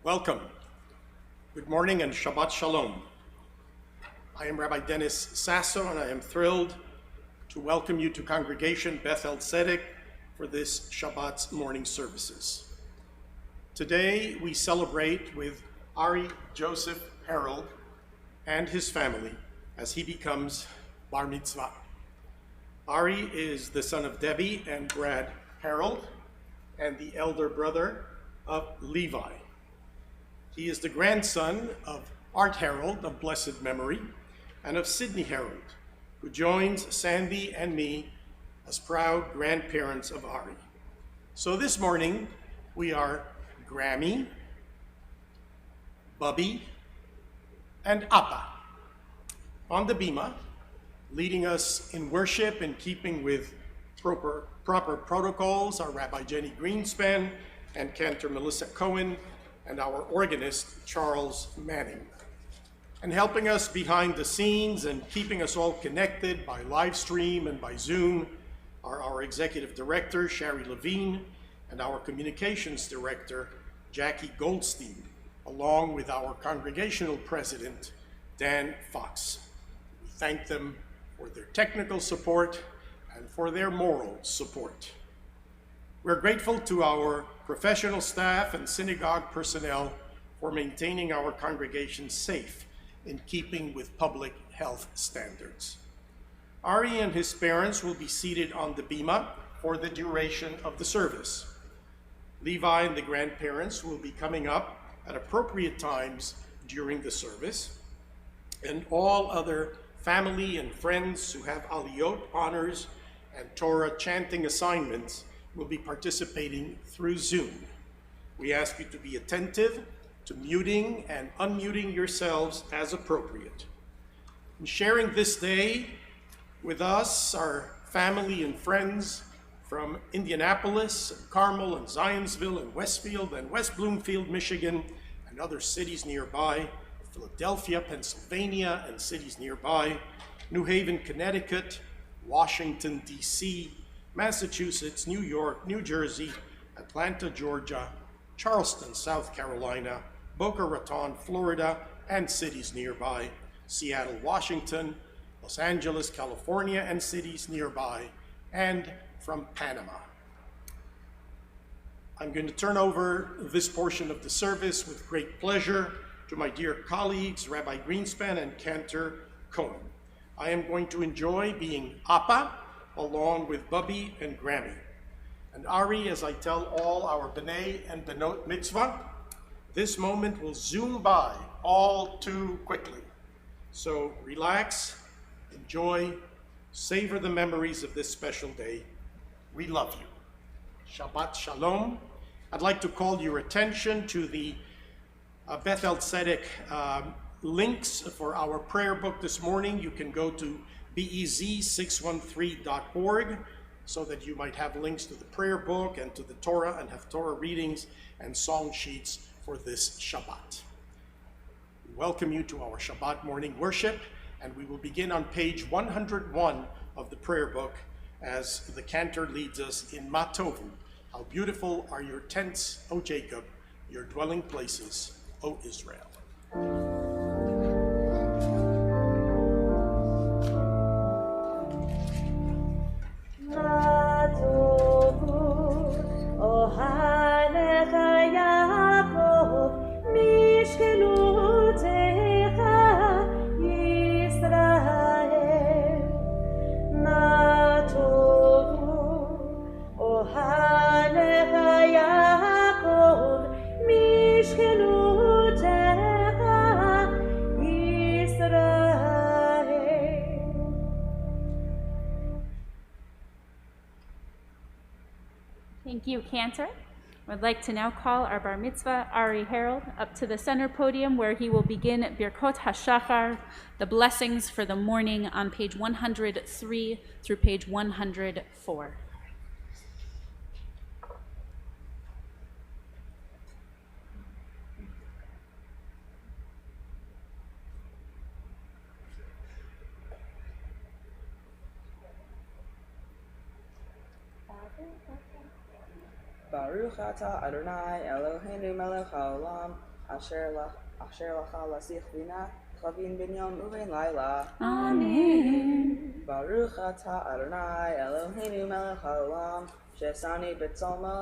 Welcome. Good morning and Shabbat Shalom. I am Rabbi Dennis Sasso, and I am thrilled to welcome you to Congregation Beth-El for this Shabbat's morning services. Today we celebrate with Ari Joseph Harold and his family as he becomes Bar Mitzvah. Ari is the son of Debbie and Brad Harold and the elder brother of Levi. He is the grandson of Art Harold of blessed memory and of Sidney Harold, who joins Sandy and me as proud grandparents of Ari. So this morning we are Grammy, Bubby, and Appa on the bima, leading us in worship in keeping with proper protocols are Rabbi Jenny Greenspan and Cantor Melissa Cohen and our organist Charles Manning. And helping us behind the scenes and keeping us all connected by live stream and by Zoom are our executive director Sherry Levine and our communications director Jackie Goldstein, along with our congregational president Dan Fox. We thank them for their technical support and for their moral support. We're grateful to our professional staff and synagogue personnel for maintaining our congregation safe in keeping with public health standards. Ari and his parents will be seated on the bima for the duration of the service. Levi and the grandparents will be coming up at appropriate times during the service, and all other family and friends who have aliyot honors and Torah chanting assignments will be participating through Zoom. We ask you to be attentive to muting and unmuting yourselves as appropriate. In sharing this day with us, our family and friends from Indianapolis, and Carmel, and Zionsville, and Westfield, and West Bloomfield, Michigan, and other cities nearby, Philadelphia, Pennsylvania, and cities nearby, New Haven, Connecticut, Washington, D.C., Massachusetts, New York, New Jersey, Atlanta, Georgia, Charleston, South Carolina, Boca Raton, Florida, and cities nearby, Seattle, Washington, Los Angeles, California, and cities nearby, and from Panama. I'm going to turn over this portion of the service with great pleasure to my dear colleagues, Rabbi Greenspan and Cantor Cohen. I am going to enjoy being Appa, along with Bubby and Grammy. And Ari, as I tell all our B'nai and Benot Mitzvah, this moment will zoom by all too quickly. So relax, enjoy, savor the memories of this special day. We love you. Shabbat Shalom. I'd like to call your attention to the Beth-El links for our prayer book this morning. You can go to bez613.org so that you might have links to the prayer book and to the Torah and have Torah readings and song sheets for this Shabbat. We welcome you to our Shabbat morning worship, and we will begin on page 101 of the prayer book as the cantor leads us in Ma Tovu. How beautiful are your tents, O Jacob, your dwelling places, O Israel. Thank you, Cantor. I'd like to now call our Bar Mitzvah, Ari Harold, up to the center podium where he will begin Birkot HaShachar, the blessings for the morning, on page 103 through page 104. Baruch atah Adonai Eloheinu melech haolam אשר לך להשיח בינה, חבין בין יום ובין לילה. Amen. ברוך אתה אדוני אלוהינו מלך העולם, ששני בצלמו.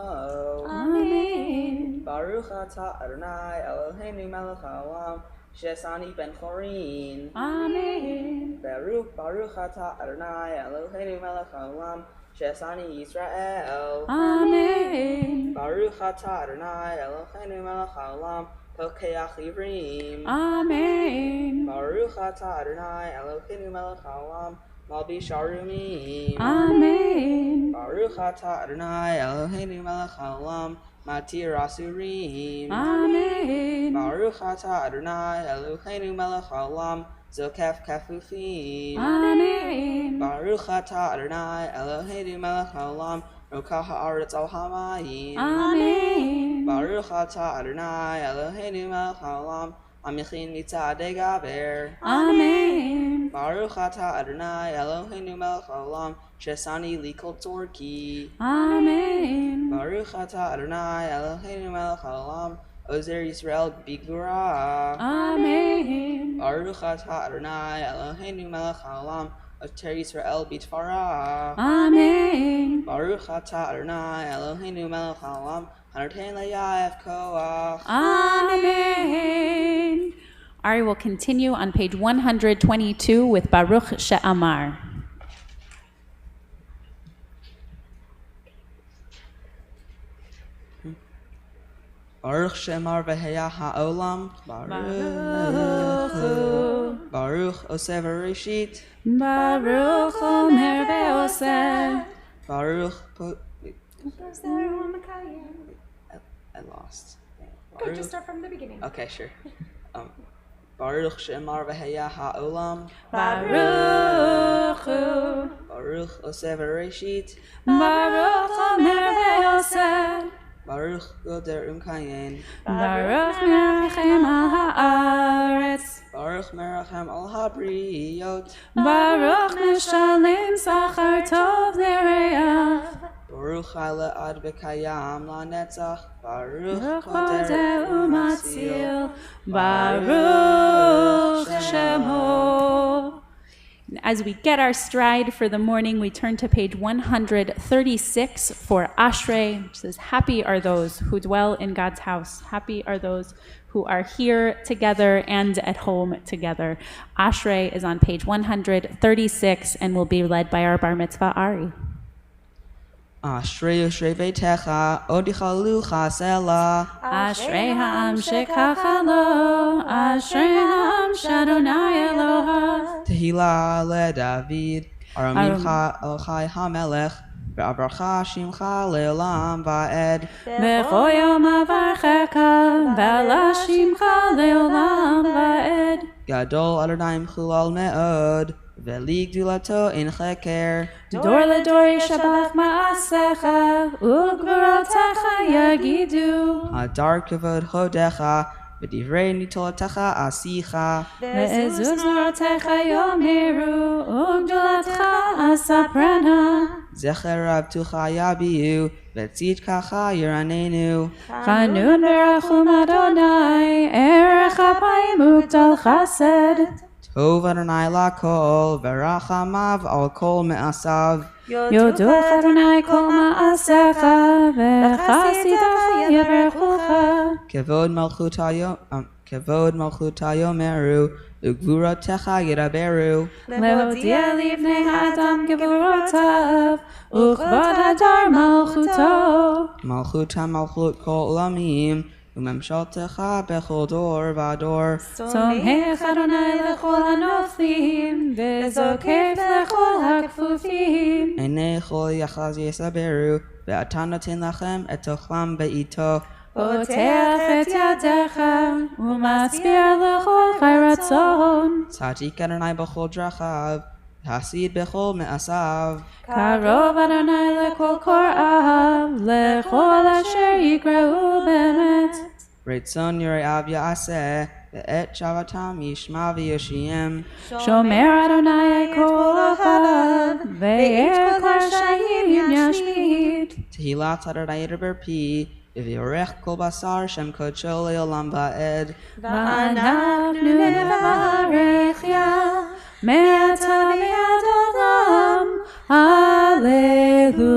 Amen. ברוך אתה אדוני אלוהינו מלך העולם, ששני בן חורין. Amen. ברוך אתה אדוני אלוהינו מלך העולם, ששני ישראל. Amen. ברוך אתה אדוני אלוהינו מלך העולם, פוקח עברים. Amen. ברוך אתה אדוני אלוהינו מלך העולם, מלביש ערומים. Amen. ברוך אתה אדוני אלוהינו מלך העולם, מתיר אסורים. Amen. ברוך אתה אדוני אלוהינו מלך העולם, זוקף כפופים. Amen. ברוך אתה אדוני אלוהינו מלך העולם, רוקח הארץ על המים. Amen. ברוך אתה אדוני אלוהינו מלך העולם, המכין מצעדי גבר. Amen. ברוך אתה אדוני אלוהינו מלך העולם, ששני לי כל צורכי. Amen. ברוך אתה אדוני אלוהינו מלך העולם, עוזר ישראל בגבורה. Amen. ברוך אתה אדוני אלוהינו מלך העולם, עוטר ישראל בתפארה. Amen. ברוך אתה אדוני אלוהינו מלך העולם, הנותן ליעף כוח. Amen. Ari will continue on page 122 with Baruch She'amar. Baruch She'amar v'heya ha'olam. Baruch Oseh v'reshit. Baruch Omer Ve'oseh. Baruch I lost. Good, just start from the beginning. Okay, sure. Baruch She'amar v'heya ha'olam. Baruch Baruch Oseh v'reshit. Baruch Omer Ve'oseh. Baruch Goder Kayin. Baruch Merachem al haaretz. Baruch Merachem al habriyot. Baruch Meshalem Sachar Tov L'Reav. Baruch Chayla Ad B'Kayam LaNetzach. Baruch Baruch Goder Kodeh Umatzil. Umatzil. Baruch Shemo. As we get our stride for the morning, we turn to page 136 for Ashrei, which says, happy are those who dwell in God's house. Happy are those who are here together and at home together. Ashrei is on page 136 and will be led by our bar mitzvah Ari. Ashrei Yoshrei Veitecha Odichalu Chasela. Ashrei ha'am shekacha lo, Ashrei ha'am sh'Adonai Eloha. Tehila LeDavid. Aramimcha Elchai HaMelech. Ve'abracha Shimcha Le'olam Va'ed. B'chol yom avarchecha, ve'lashimcha le'olam va'ed. Gadol Adonai Mchulal Me'od. Ve'li Gdulato In Cheker. Dor ledor yishabach ma'asecha, u'gvurotecha yagidu. Hadar Kavod Chodecha. V'divrei Nitoletecha Asicha. Ve'ezuz norotecha yomiru, u'gdulatcha asaprana. Zecher Abtucha Yabiu. Ve'tzidkacha Yiranenu. Chanun berachum Adonai, erech apayim ugdal chesed. Tov Adonai Lakol. Verachamav Al Kol Me'asav. Yoduch Adonai kol ma'asecha, v'chasidacha yeberchucha. Kevod Malchut Hayomeru. Ugvurotecha Yiraberu. Lehodia livnei ha'adam gevurotav, uchvod hadar malchuto. Malchut HaMalchut Kol Olamim. Umemshaltecha Bechol Dor Vador. Somhech Adonai lechol hanoflim, v'zokef lechol hakfufim. Enei Chol Yachaz Yesaberu. Ve'ata noten lachem et ochlam be'ito. Poteach et yadecha, u'maspir lechol chayratzon. Tzadik Adonai Bechol Drachav. Hasid Bechol Me'asav. Karov Adonai lekol korav, lechol asher yikra'u be'emet. Reitzon Yirei Av Ya'aseh. Ve'et Shavatam Yishma V'Yoshiem. Shomer Adonai kol achav, ve'er kol shayim yashmid. Tehilat Adonai Yidber Pi. ויורך כל בשר שם קודשו לעולם ועד. ואנחנו נברך יה מעתה ועד עולם. Hallelujah.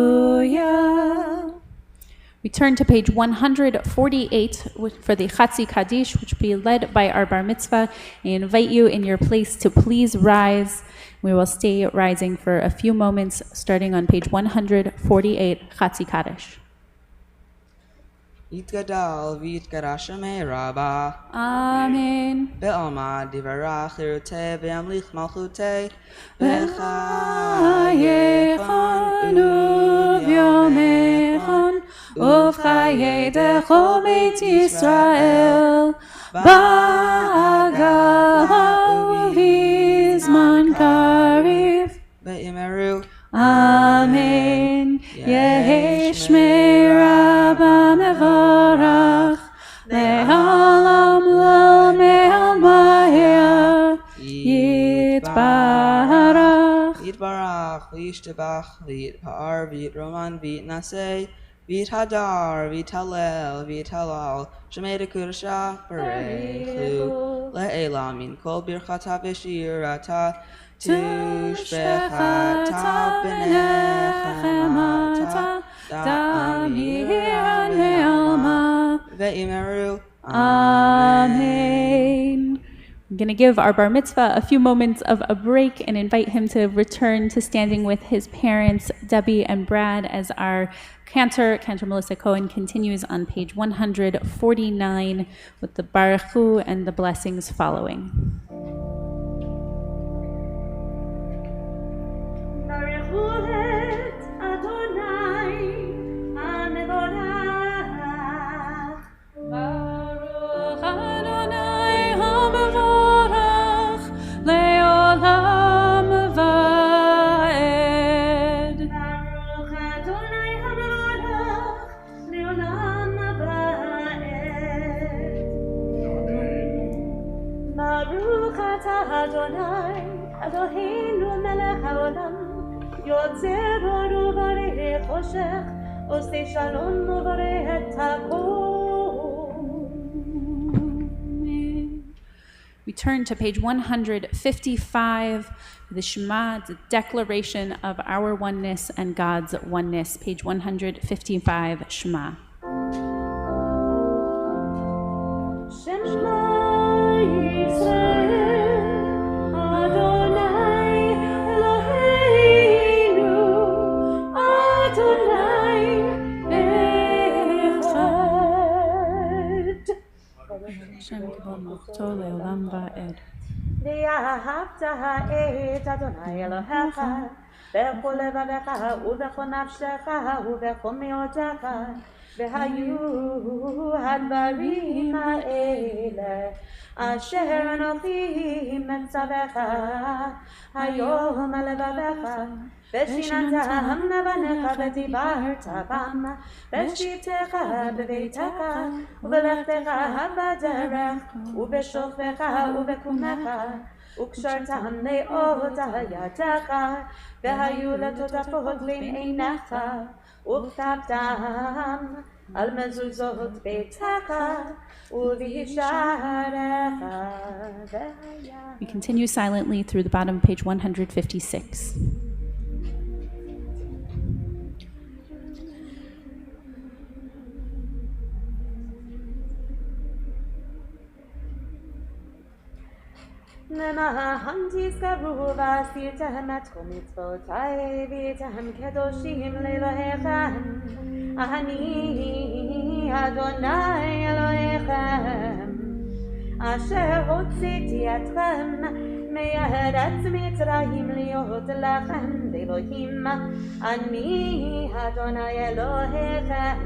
We turn to page 148 for the Chatzi Kaddish, which will be led by our Bar Mitzvah. I invite you in your place to please rise. We will stay rising for a few moments, starting on page 148, Chatzi Kaddish. יתגדל ויתגדל שמי רבה. Amen. בעלמא דברך חירותי וימליך מלכותי. בחייכון וביומייכון ובחיי דכל בית ישראל בהגלה ובזמן קריב. ואמרו אמן. יהי שמי רבה מבורך לעולם לא מהר יתברך. יתברך וישתבח ויתפאר ויתרומן ויתנשא ויתהדר ויתהלל ויתהלל שמי דקודשה ברכו לעילם מן כל ברכתה ושירתה תושבחתה בנחמתה דאמיר נעלמה ואמרו Amen. I'm going to give our bar mitzvah a few moments of a break and invite him to return to standing with his parents, Debbie and Brad, as our cantor Melissa Cohen, continues on page 149 with the Baruch Hu and the blessings following. Adonai, Eloheinu melech haolam, yotzer or uvarech choshech, oseh shalom uvarech hakol. We turn to page 155, the Shema, the declaration of our oneness and God's oneness. Page 155, Shema. Shem Shema Yisrael, Adonai Eloheinu, Adonai Echad. Shem kibol malchuto leolam va'ed. ואהבת את אדוני אלוהיך בכל לבבך ובכל נפשך ובכל מאודך והיו הדברים האלה אשר אנוכי מצווך היום על לבבך ושיננתם לבניך ודיברת בם בשבתך בביתך ובלכתך בדרך ובשוכבך ובקומך וקשרתם מאוד על ידך והיו לטוטפות בין עיניך וכתבתם על מזוזות ביתך ובשעריך. We continue silently through the bottom of page 156. למען תזכרו ועשיתם את כל מצוותיי והייתם קדושים לאלוהיכם אני אדוני אלוהיכם אשר הוצאתי אתכם מארץ מצרים להיות לכם לאלוהים אני אדוני אלוהיכם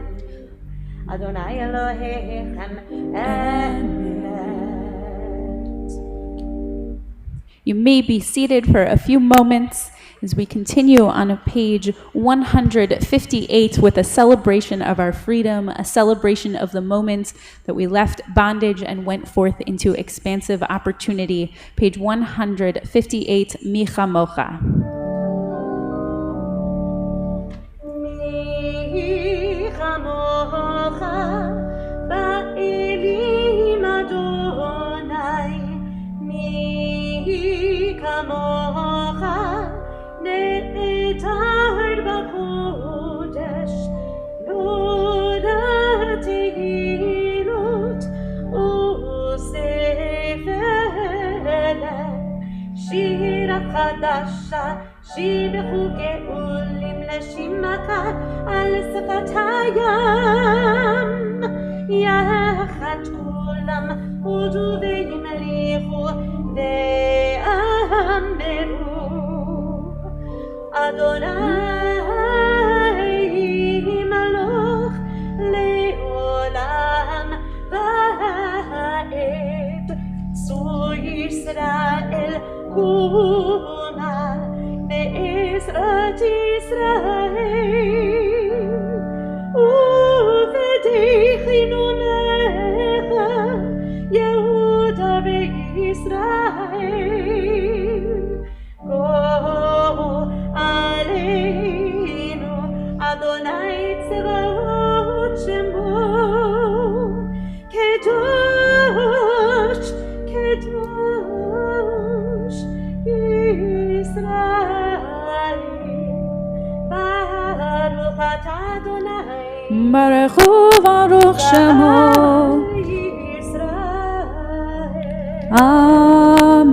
אדוני אלוהיכם אמת. You may be seated for a few moments as we continue on page 158 with a celebration of our freedom, a celebration of the moments that we left bondage and went forth into expansive opportunity. Page 158, Mi Chamocha. Mi chamocha כמוך, באלים אדוני, מי כמוך, נעתר בקודש, לוד התהילות וספר שיר חדשה, שיבחו גאולים נשימתה על שפת הים, יחד כולם הודו וימליכו ואמרו אדוני מלוך לעולם ועד, צור ישראל קומה בעזרת ישראל, ובדחנו לך יהודה וישראל, גואלנו אדוני צבאות שמו, קדוש קדוש ישראל, ברוך אתה אדוני ברוך הוא ברוך שמו. Amen.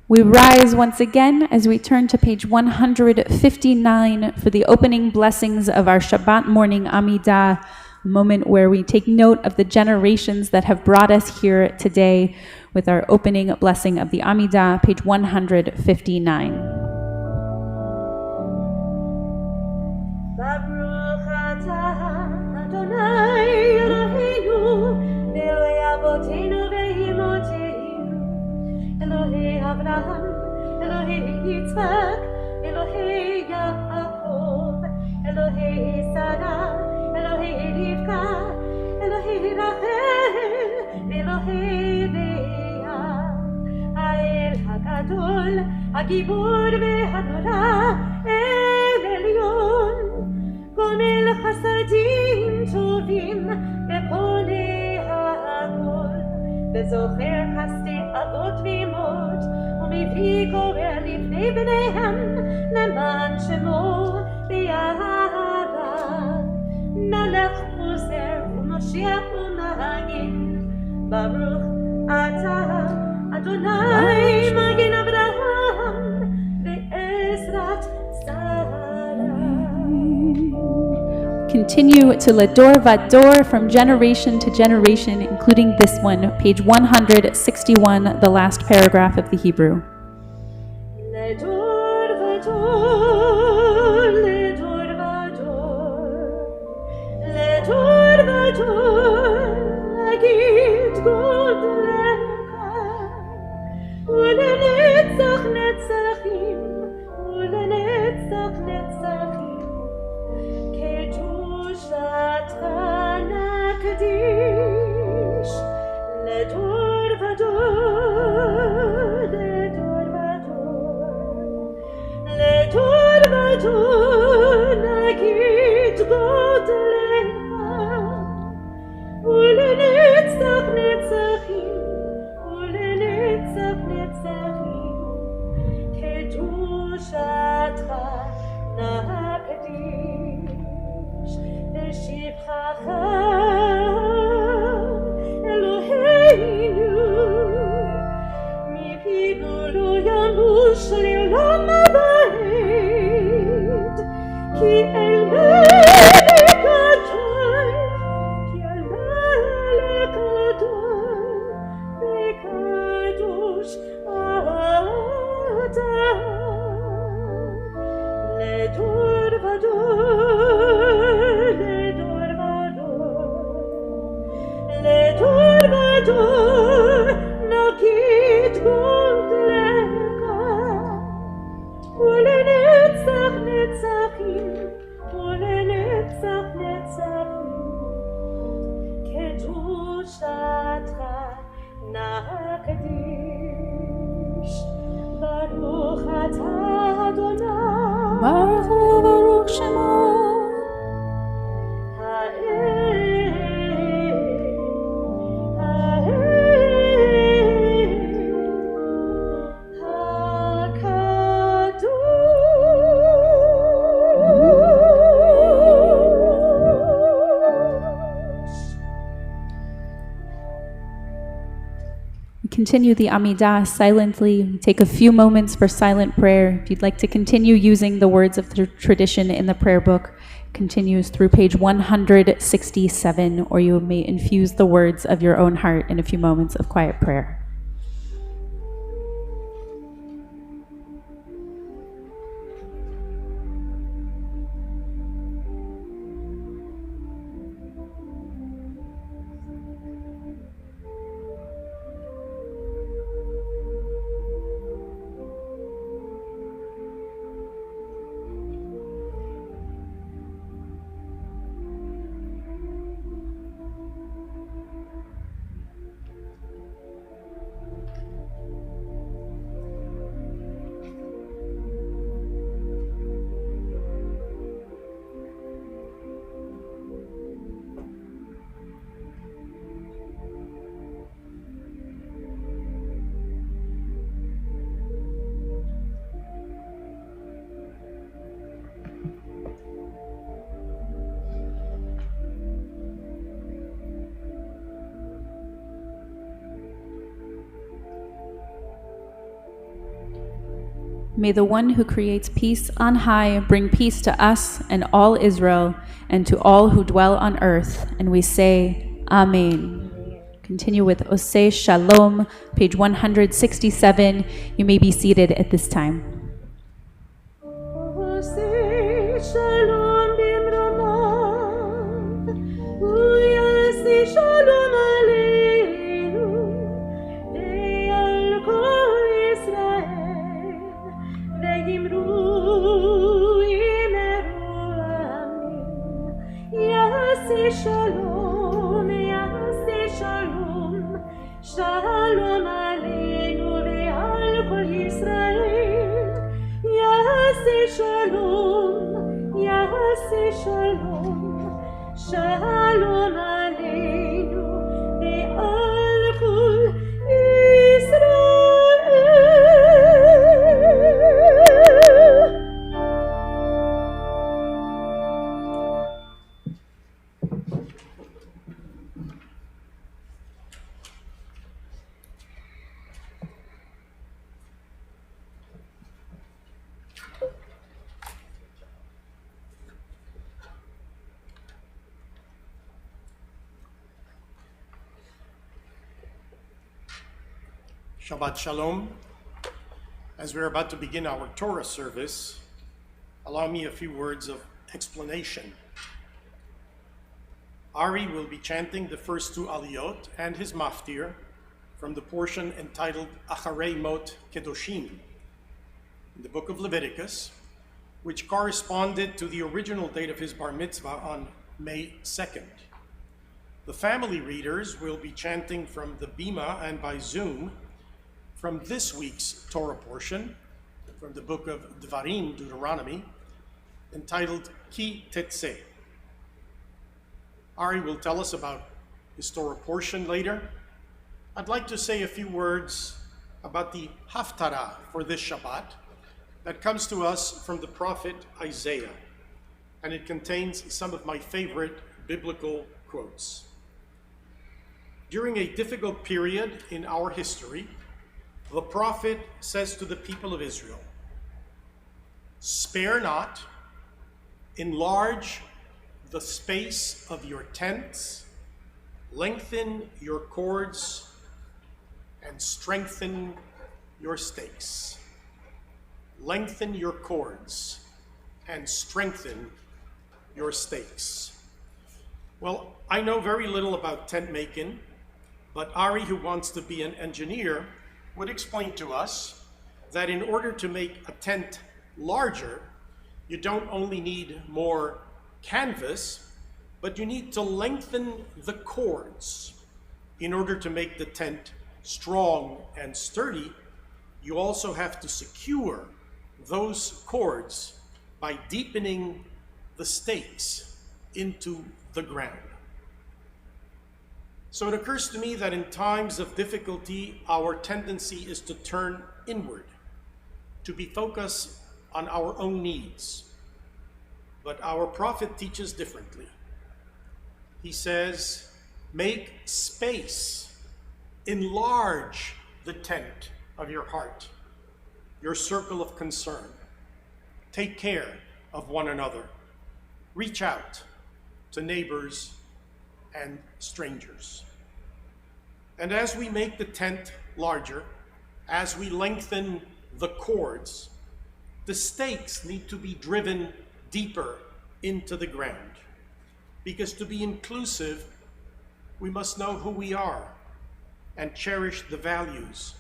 We rise once again as we turn to page 159 for the opening blessings of our Shabbat morning Amidah, a moment where we take note of the generations that have brought us here today with our opening blessing of the Amidah, page 159. Baruch atah Adonai Eloheinu, Eloi Avotenu ve'Imotenu, Elohei Avraham, Elohei Yitzchak, Elohei Yaakov, Elohei Sarah, Elohei Rivka, Elohei Rachel, Elohei Leah, Ha'el HaGadol, HaGibor ve'Hanora, El Elyon, גומל חסדים טובים ופונה הכל, וזוכר חסדי אבות ואמות, ומביא גורר לפני בניהם, למען שמו ביערה. מלך חוזר ומשיח ומגן, ברוך אתה אדוני מגן אברהם ועזרת שרה. Continue to Lador Vador from generation to generation, including this one, page 161, the last paragraph of the Hebrew. לדור ודור, לדור ודור, לדור ודור, אגיד גודלך, ולנצח נצחים, ולנצח נצחים. קדושתך נקדיש לדור ודור, לדור ודור, לדור ודור נגיד גודלך, ולנצח נצחים, ולנצח נצחים. קדושתך נקדיש לשבחך אלוהינו, מפינו לא ימוש לעולם הבית, כי אל מלך גדול, כי אל מלך גדול וקדוש אתה. לדור ודור, לדור ודור, לדור ודור נגיד גודלך, ולנצח נצחים, ולנצח נצחים. קדושתך נקדיש, ברוך אתה אדוני Baruch hu, baruch shemo. continue the Amidah silently. We take a few moments for silent prayer. If you'd like to continue using the words of the tradition in the prayer book, continues through page 167, or you may infuse the words of your own heart in a few moments of quiet prayer. May the one who creates peace on high bring peace to us and all Israel and to all who dwell on earth. And we say, Amen. Continue with Oseh Shalom, page 167. You may be seated at this time. Oseh Shalom bimromav, Uyaseh Shalom aleinu, ve'al kol Yisrael, ve'yimru yimeru amin. Yaseh Shalom, Yaseh Shalom, Shalom aleinu ve'al kol Yisrael. Yaseh Shalom, Yaseh Shalom, Shalom aleinu ve'al kol Yisrael. Shabbat Shalom. As we're about to begin our Torah service, allow me a few words of explanation. Ari will be chanting the first two aliyot and his maftir from the portion entitled Acharei Mot Kedoshim in the book of Leviticus, which corresponded to the original date of his bar mitzvah on May 2nd. The family readers will be chanting from the Bima and by Zoom from this week's Torah portion, from the book of Devarim, Deuteronomy, entitled Ki Tetzeh. Ari will tell us about his Torah portion later. I'd like to say a few words about the Haftarah for this Shabbat that comes to us from the prophet Isaiah, and it contains some of my favorite biblical quotes. During a difficult period in our history, the prophet says to the people of Israel, "Spare not, enlarge the space of your tents, lengthen your cords, and strengthen your stakes." Lengthen your cords and strengthen your stakes. Well, I know very little about tent making, but Ari, who wants to be an engineer, would explain to us that in order to make a tent larger, you don't only need more canvas, but you need to lengthen the cords. In order to make the tent strong and sturdy, you also have to secure those cords by deepening the stakes into the ground. So it occurs to me that in times of difficulty, our tendency is to turn inward, to be focused on our own needs. But our prophet teaches differently. He says, make space, enlarge the tent of your heart, your circle of concern. Take care of one another. Reach out to neighbors and strangers. And as we make the tent larger, as we lengthen the cords, the stakes need to be driven deeper into the ground. Because to be inclusive, we must know who we are and cherish the values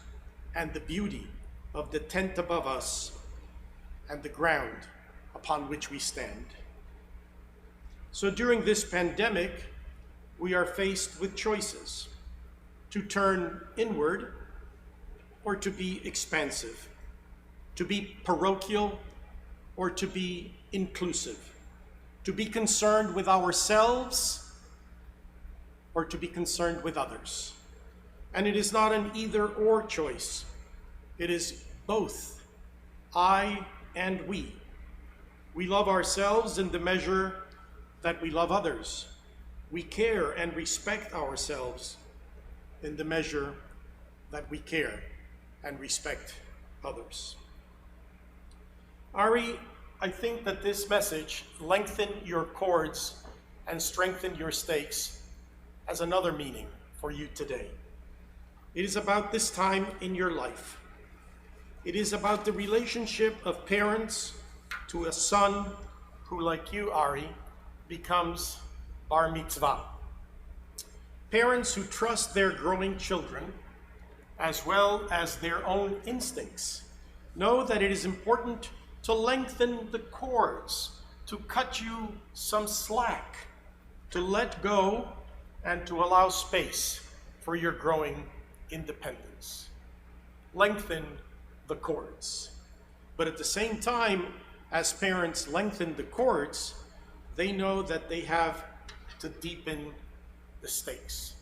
and the beauty of the tent above us and the ground upon which we stand. So during this pandemic, we are faced with choices: to turn inward or to be expansive, to be parochial or to be inclusive, to be concerned with ourselves or to be concerned with others. And it is not an either-or choice. It is both, I and we. We love ourselves in the measure that we love others. We care and respect ourselves in the measure that we care and respect others. Ari, I think that this message, lengthen your cords and strengthen your stakes, has another meaning for you today. It is about this time in your life. It is about the relationship of parents to a son who, like you, Ari, becomes bar mitzvah. Parents who trust their growing children as well as their own instincts know that it is important to lengthen the cords, to cut you some slack, to let go and to allow space for your growing independence. Lengthen the cords. But at the same time, as parents lengthen the cords, they know that they have to deepen the stakes.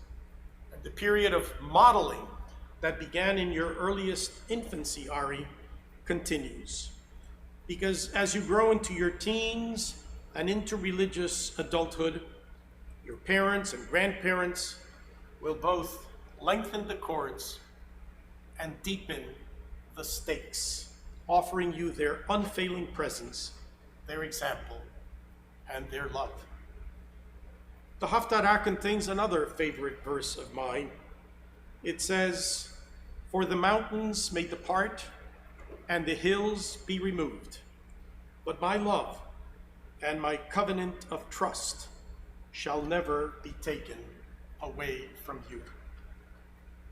And the period of modeling that began in your earliest infancy, Ari, continues. Because as you grow into your teens and into religious adulthood, your parents and grandparents will both lengthen the cords and deepen the stakes, offering you their unfailing presence, their example, and their love. The Haftarah contains another favorite verse of mine. It says, "For the mountains may depart and the hills be removed, but my love and my covenant of trust shall never be taken away from you."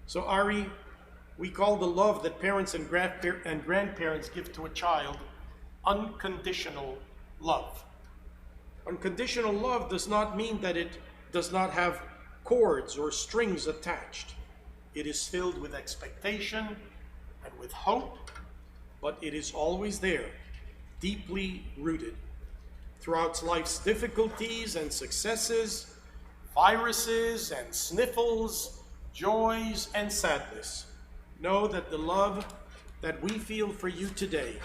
So Ari, we call the love that parents and grandparents give to a child unconditional love. Unconditional love does not mean that it does not have cords or strings attached. It is filled with expectation and with hope, but it is always there, deeply rooted. Throughout life's difficulties and successes, viruses and sniffles, joys and sadness, know that the love that we feel for you today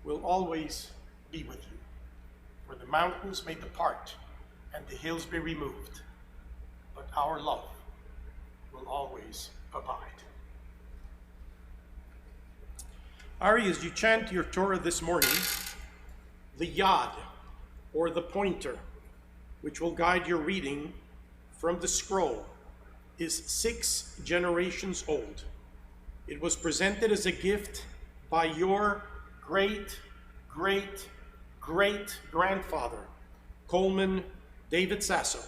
will always be with you. For the mountains may depart and the hills be removed, but our love will always abide. Ari, as you chant your Torah this morning, the yad, or the pointer, which will guide your reading from the scroll, is 6 generations old. It was presented as a gift by your great-great-great-grandfather, Coleman David Sasso,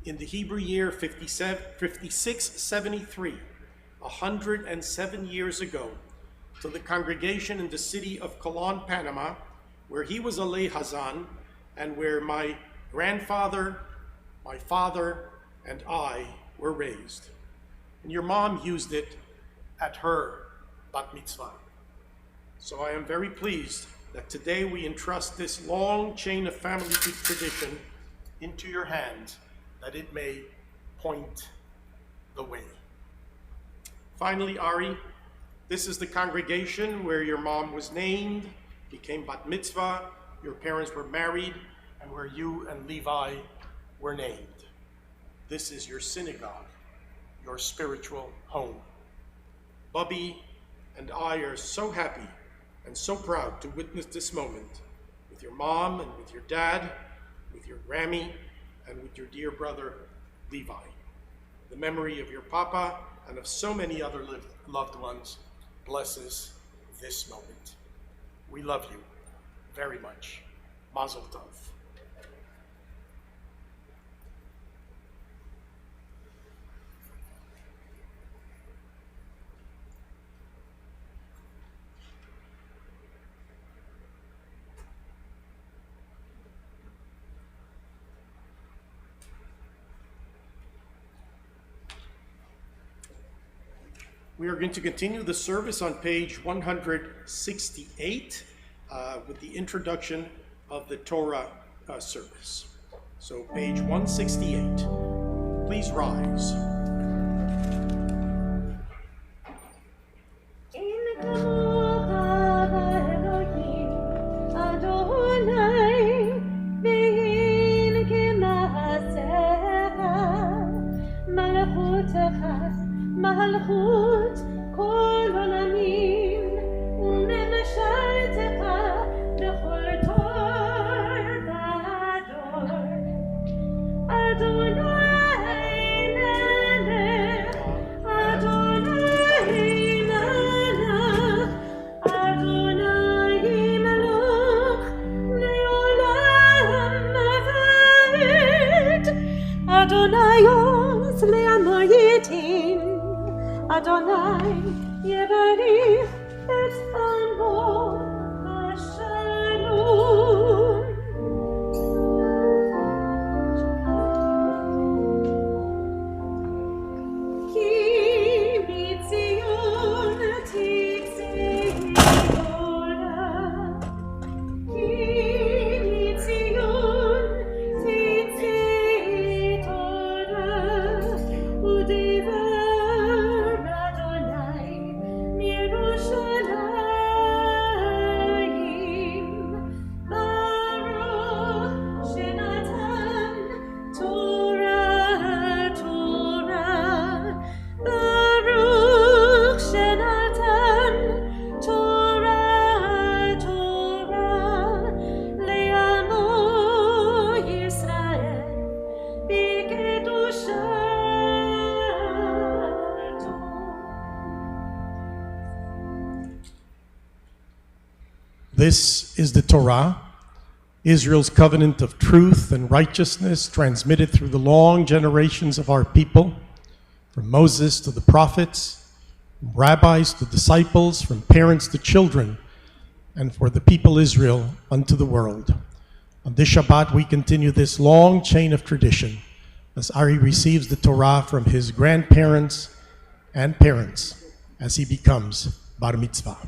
in the Hebrew year 5673, 107 years ago, to the congregation in the city of Colon, Panama, where he was a lay hazan, and where my grandfather, my father, and I were raised. And your mom used it at her bat mitzvah. So I am very pleased that today we entrust this long chain of family tradition into your hands, that it may point the way. Finally, Ari, this is the congregation where your mom was named, became bat mitzvah, your parents were married, and where you and Levi were named. This is your synagogue, your spiritual home. Bubby and I are so happy and so proud to witness this moment with your mom and with your dad, with your Grammy, and with your dear brother, Levi. The memory of your papa and of so many other loved ones blesses this moment. We love you very much. Mazel tov. We are going to continue the service on page 168 with the introduction of the Torah service. So page 168. Please rise. In kamocha Elohim Adonai ve'in kemaasecha malchutecha malchut kol olamim u'memeshaltecha bechol tor v'ador Adonai melech Adonai melech Adonai melech le'olam va'ed Adonai oz le'amoyitim Adonai yevarich et amo hashalom. Ki mitzion titzei Torah. Ki mitzion titzei Torah. Udivar Adonai mirushalayim. Baruch shenatan Torah Torah. Baruch shenatan Torah Torah. Le'amo Yisrael b'kedushato. This is the Torah, Israel's covenant of truth and righteousness transmitted through the long generations of our people, from Moses to the prophets, from rabbis to disciples, from parents to children, and for the people Israel unto the world. On this Shabbat, we continue this long chain of tradition as Ari receives the Torah from his grandparents and parents as he becomes Bar Mitzvah.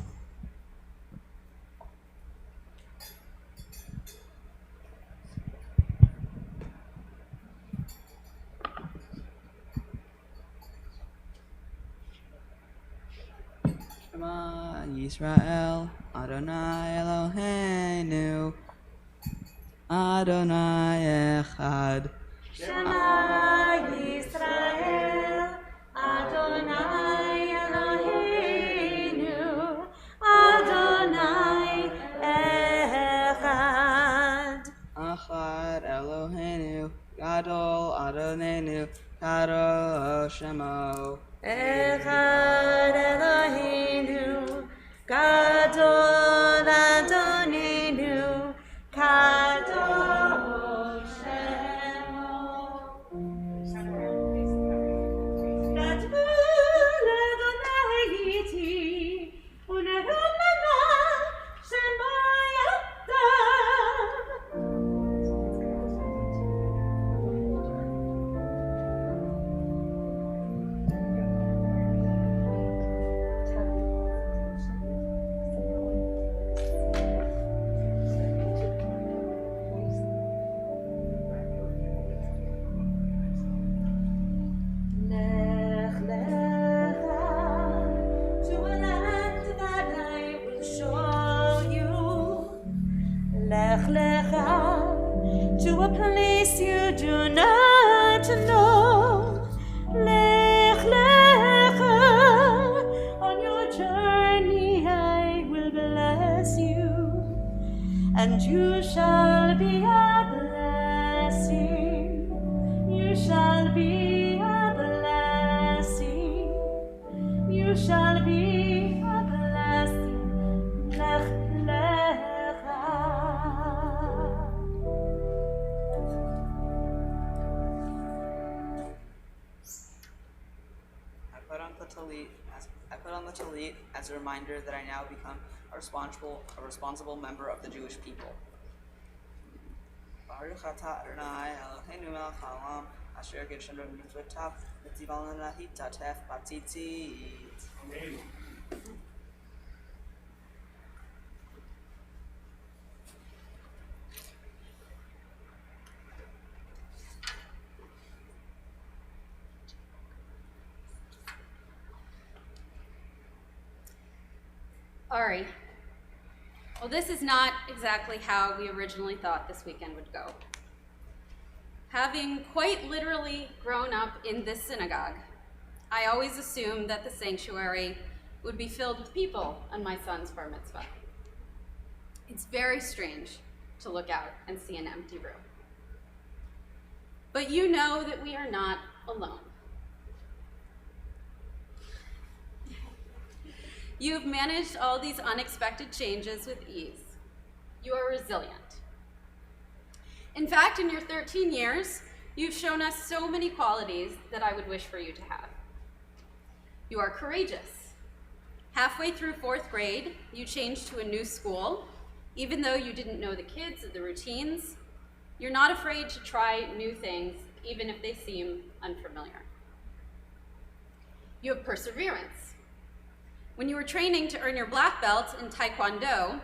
Shema Yisrael, Adonai Eloheinu, Adonai Echad. Shema Yisrael, Adonai Eloheinu, Adonai Echad. Echad Eloheinu, Gadol Adonenu, Karo Shemo. Echad Eloheinu, Gadol Adonenu, Gadol Shemo. Gadol Adonai iti, u'ne'emana shemo yadav. Lech lecha to a land that I will show you. Lech lecha to a place you do not know. Lech lecha on and you shall be a blessing. You shall be a blessing. You shall be a blessing. Lech lecha. I put on the talit as a reminder that I now become a responsible member of the Jewish people. Baruch atah Adonai Eloheinu melech haolam, asher gershonu b'mitzvotav, v'tzivanu lana hitatef b'tzitzit. Ari, well, this is not exactly how we originally thought this weekend would go. Having quite literally grown up in this synagogue, I always assumed that the sanctuary would be filled with people on my son's bar mitzvah. It's very strange to look out and see an empty room. But you know that we are not alone. You've managed all these unexpected changes with ease. You are resilient. In fact, in your 13 years, you've shown us so many qualities that I would wish for you to have. You are courageous. Halfway through 4th grade, you changed to a new school, even though you didn't know the kids or the routines. You're not afraid to try new things, even if they seem unfamiliar. You have perseverance. When you were training to earn your black belt in Taekwondo,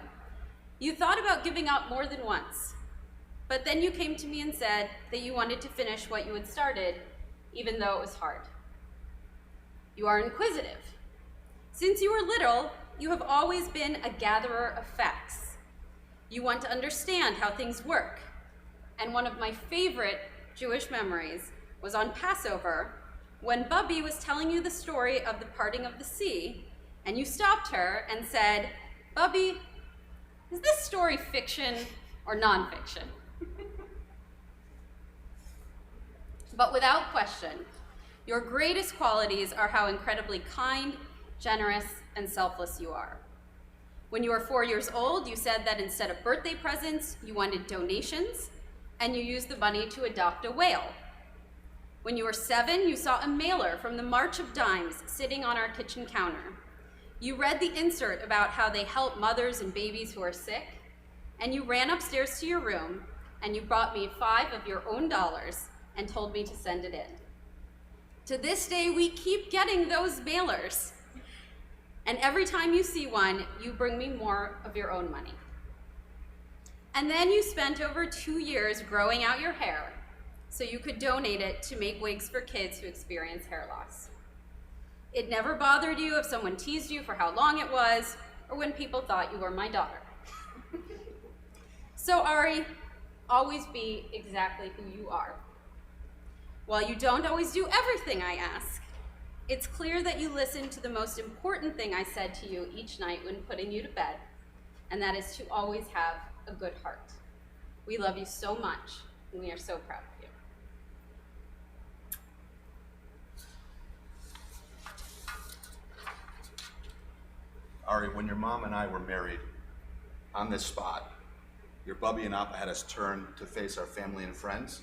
you thought about giving up more than once. But then you came to me and said that you wanted to finish what you had started, even though it was hard. You are inquisitive. Since you were little, you have always been a gatherer of facts. You want to understand how things work. And one of my favorite Jewish memories was on Passover, when Bubby was telling you the story of the parting of the sea, and you stopped her and said, "Bubby, is this story fiction or nonfiction?" But without question, your greatest qualities are how incredibly kind, generous, and selfless you are. When you were 4 years old, you said that instead of birthday presents, you wanted donations, and you used the money to adopt a whale. When you were 7, you saw a mailer from the March of Dimes sitting on our kitchen counter. You read the insert about how they help mothers and babies who are sick, and you ran upstairs to your room, and you brought me 5 of your own dollars and told me to send it in. To this day, we keep getting those mailers. And every time you see one, you bring me more of your own money. And then you spent over 2 years growing out your hair so you could donate it to make wigs for kids who experience hair loss. It never bothered you if someone teased you for how long it was, or when people thought you were my daughter. So Ari, always be exactly who you are. While you don't always do everything I ask, it's clear that you listen to the most important thing I said to you each night when putting you to bed, and that is to always have a good heart. We love you so much, and we are so proud of you. Ari, when your mom and I were married, on this spot, your Bubby and Appa had us turn to face our family and friends,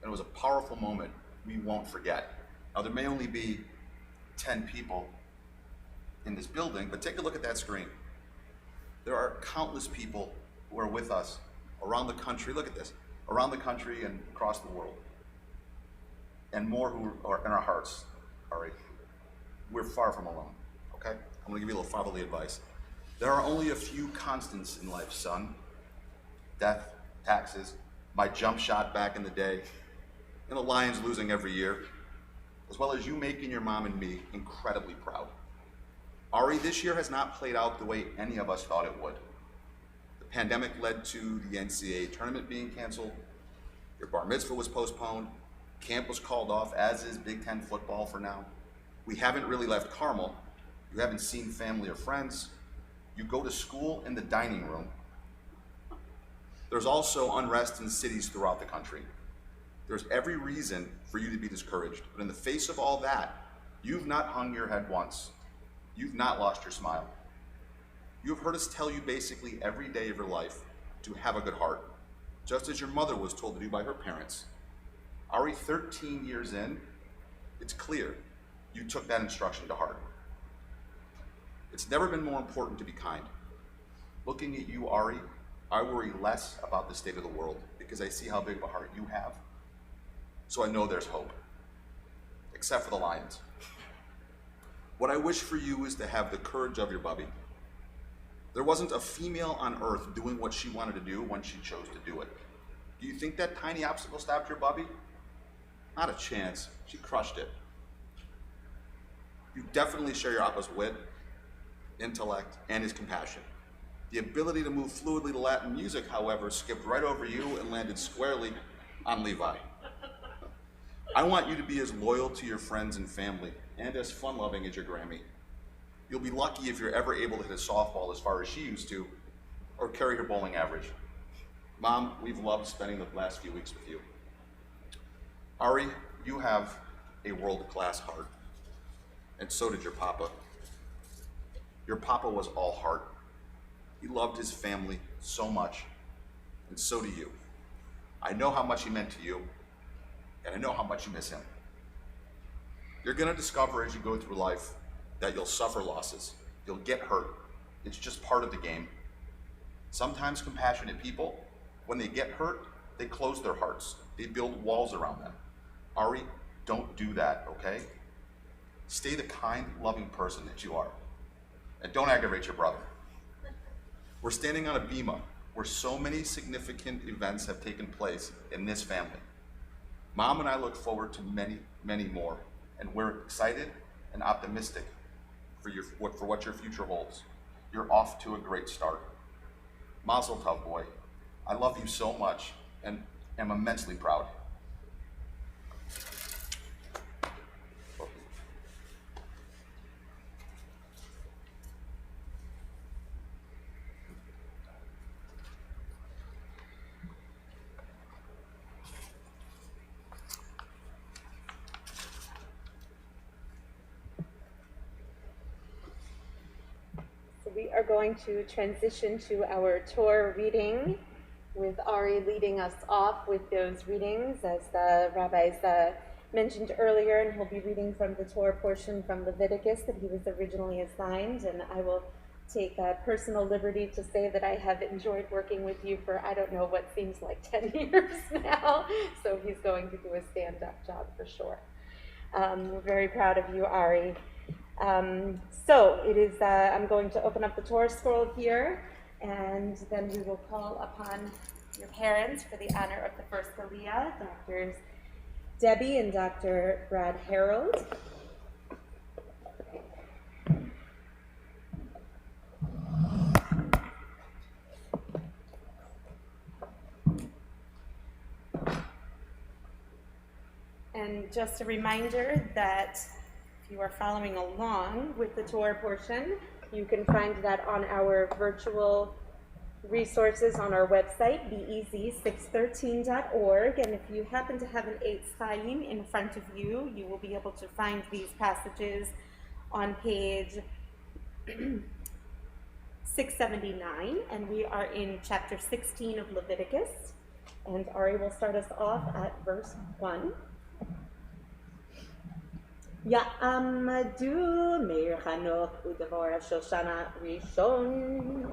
and it was a powerful moment we won't forget. Now, there may only be 10 people in this building, but take a look at that screen. There are countless people who are with us around the country, look at this, around the country and across the world, and more who are in our hearts, Ari. We're far from alone, okay? I'm gonna give you a little fatherly advice. There are only a few constants in life, son. Death, taxes, my jump shot back in the day, and the Lions losing every year, as well as you making your mom and me incredibly proud. Ari, this year has not played out the way any of us thought it would. The pandemic led to the NCAA tournament being canceled, your bar mitzvah was postponed, camp was called off, as is Big Ten football for now. We haven't really left Carmel. You haven't seen family or friends. You go to school in the dining room. There's also unrest in cities throughout the country. There's every reason for you to be discouraged, but in the face of all that, you've not hung your head once. You've not lost your smile. You have heard us tell you basically every day of your life to have a good heart, just as your mother was told to do by her parents. Already 13 years in, it's clear you took that instruction to heart. It's never been more important to be kind. Looking at you, Ari, I worry less about the state of the world because I see how big of a heart you have. So I know there's hope, except for the lions. What I wish for you is to have the courage of your bubby. There wasn't a female on earth doing what she wanted to do when she chose to do it. Do you think that tiny obstacle stopped your bubby? Not a chance. She crushed it. You definitely share your Appa's wit, intellect, and his compassion. The ability to move fluidly to Latin music, however, skipped right over you and landed squarely on Levi. I want you to be as loyal to your friends and family and as fun-loving as your Grammy. You'll be lucky if you're ever able to hit a softball as far as she used to, or carry her bowling average. Mom, we've loved spending the last few weeks with you. Ari, you have a world-class heart, and so did your papa. Your papa was all heart. He loved his family so much, and so do you. I know how much he meant to you, and I know how much you miss him. You're gonna discover as you go through life that you'll suffer losses, you'll get hurt. It's just part of the game. Sometimes compassionate people, when they get hurt, they close their hearts. They build walls around them. Ari, don't do that, okay? Stay the kind, loving person that you are. And don't aggravate your brother. We're standing on a bima where so many significant events have taken place in this family. Mom and I look forward to many, many more, and we're excited and optimistic for what your future holds. You're off to a great start. Mazel tov, boy. I love you so much and am immensely proud. We are going to transition to our Torah reading, with Ari leading us off with those readings, as the rabbis mentioned earlier, and he'll be reading from the Torah portion from Leviticus that he was originally assigned, and I will take a personal liberty to say that I have enjoyed working with you for, I don't know, what seems like 10 years now, so he's going to do a stand-up job for sure. We're very proud of you, Ari. So it is, I'm going to open up the Torah scroll here, and then we will call upon your parents for the honor of the first Aliyah, Drs. Debbie and Dr. Brad Harold. And just a reminder that if you are following along with the Torah portion, you can find that on our virtual resources on our website, bez613.org. And if you happen to have an Eitz Chaim in front of you, you will be able to find these passages on page 679. And we are in chapter 16 of Leviticus. And Ari will start us off at verse 1. Ya'amadu Meir Chanok Udavor Shoshana Rishon.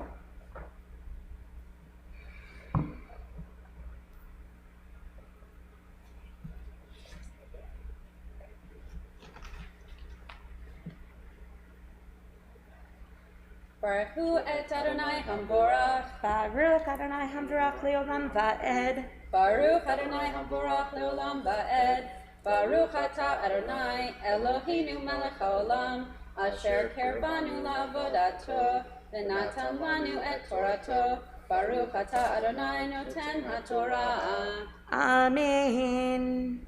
Baruch et Adonai Hamvorach. Baruch Adonai Hamdorach Leolam Va'ed. Baruch Adonai Hamvorach Leolam Va'ed. Baruch atah Adonai Eloheinu melech haolam asher kerbanu la'avodato v'natan lanu et torato. Baruch atah Adonai noten haTorah. Amen.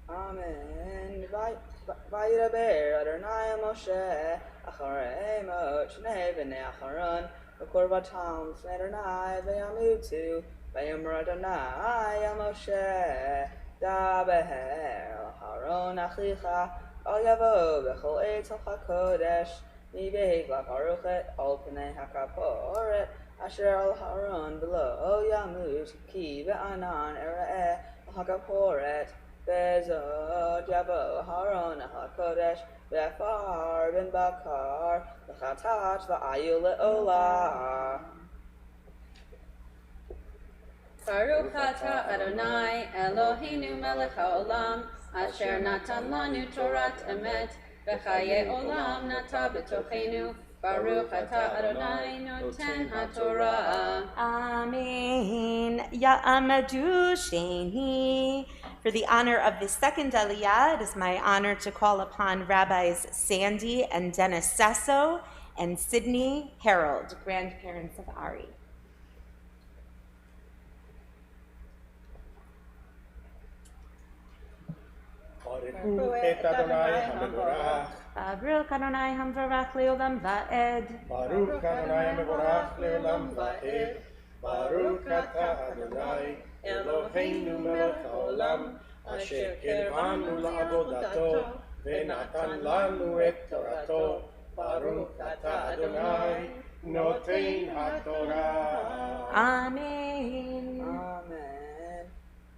Amen. Vayidaber Adonai Moshe acharei Mot shnei bnei Acharon V'korbatam Adonai v'yamutu v'yomer Adonai el Moshe daber Haron achicha al yavo b'chol eitz hakodesh mibeit v'baruch et al pnei hakaporet asher al Haron below yamut ki v'anan era'eh hakaporet Bezod yavo Haron hakodesh v'afar ben bakar v'chatat v'ayu le'olah. Baruch atah Adonai Eloheinu melech haolam asher natan lanu Torat emet v'chaye olam nata b'tochenu. Baruch atah Adonai noten haTorah. Amen. Ya'amadu Sheni. For the honor of the second Aliyah, it is my honor to call upon Rabbis Sandy and Dennis Sasso and Sydney Harold, grandparents of Ari. Baruch et Adonai HaMevorach. Baruch Adonai Hamvarach Leolam Va'ed. Baruch Adonai HaMevorach Leolam Va'ed. Baruch atah Adonai Eloheinu melech haolam asher kirvanu la'avodato v'natan lanu et torato. Baruch atah Adonai noten haTorah. Amen. Amen.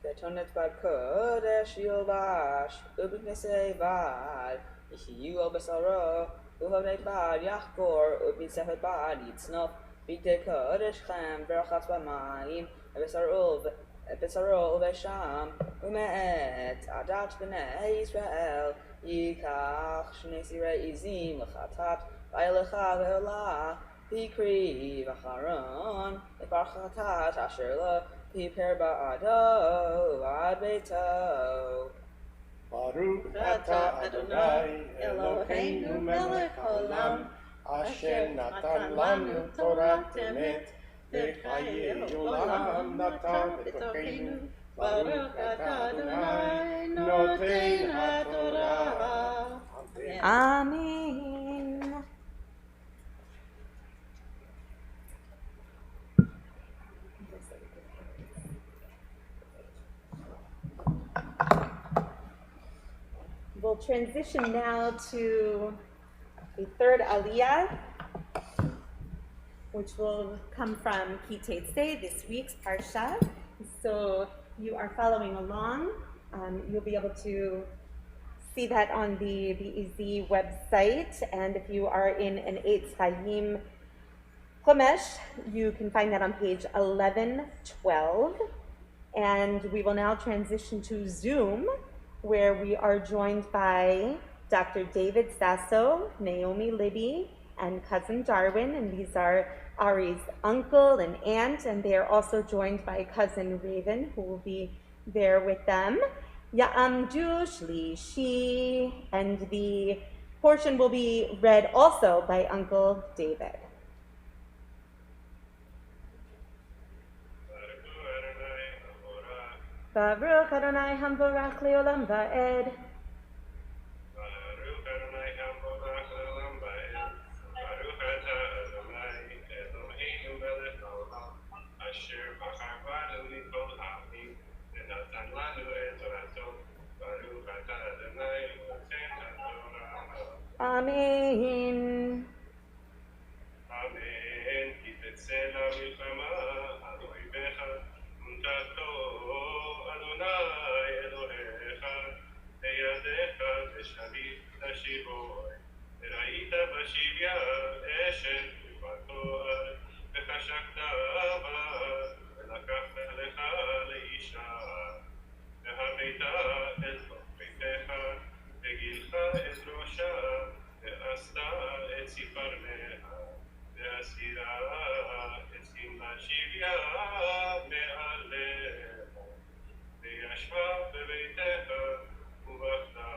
Ketonet bad kodesh yilvash ubiknesei bad yihiyu al besaro uhavnei bad yachkor ubisefet bad yitznof bigdei kodesh chem verachatz b'mayim besaro uvesham ume'et adat b'nei Yisrael yikach shnei sirei izim l'chatat v'ayelecha ve'olah Pikri v'charon v'barchatat asher lo piper ba'ado ad beito. Baruch atah Adonai Eloheinu melech haolam asher natan lanu Torat emet v'chaye olam natan b'tochenu. Baruch atah Adonai noten haTorah. Amen. Amen. We'll transition now to the third Aliyah, which will come from Kitei Tzei, this week's Parsha. So you are following along. You'll be able to see that on the Beth-EL website, and if you are in an Eitz Chaim Chumash, you can find that on page 1112. And we will now transition to Zoom, where we are joined by Dr. David Sasso, Naomi Libby, and cousin Darwin, and these are Ari's uncle and aunt, and they are also joined by cousin Raven, who will be there with them. Ya'amdu Shlishi, and the portion will be read also by Uncle David. Baruch Adonai Hamvorach Leolam Va'ed. Baruch Adonai Hamvorach Leolam Va'ed. Baruch atah Adonai Eloheinu melech haolam asher bachar banu mikol ha'amim v'natan lanu et torato. Baruch atah Adonai noten haTorah. Amen. Amen. כי תצא למלחמה על אויביך ונתתו אדוני אלוהיך בידיך ושביט תשיבו וראית בשביה אשת ובתואר וחשקת בה ולקחת לך לאישה והבאת אל תוך ביתך וגילך את ראשה ועשת את ציפרניה והסירה את שמלה שביה מעליה וישבה בביתך ובכתה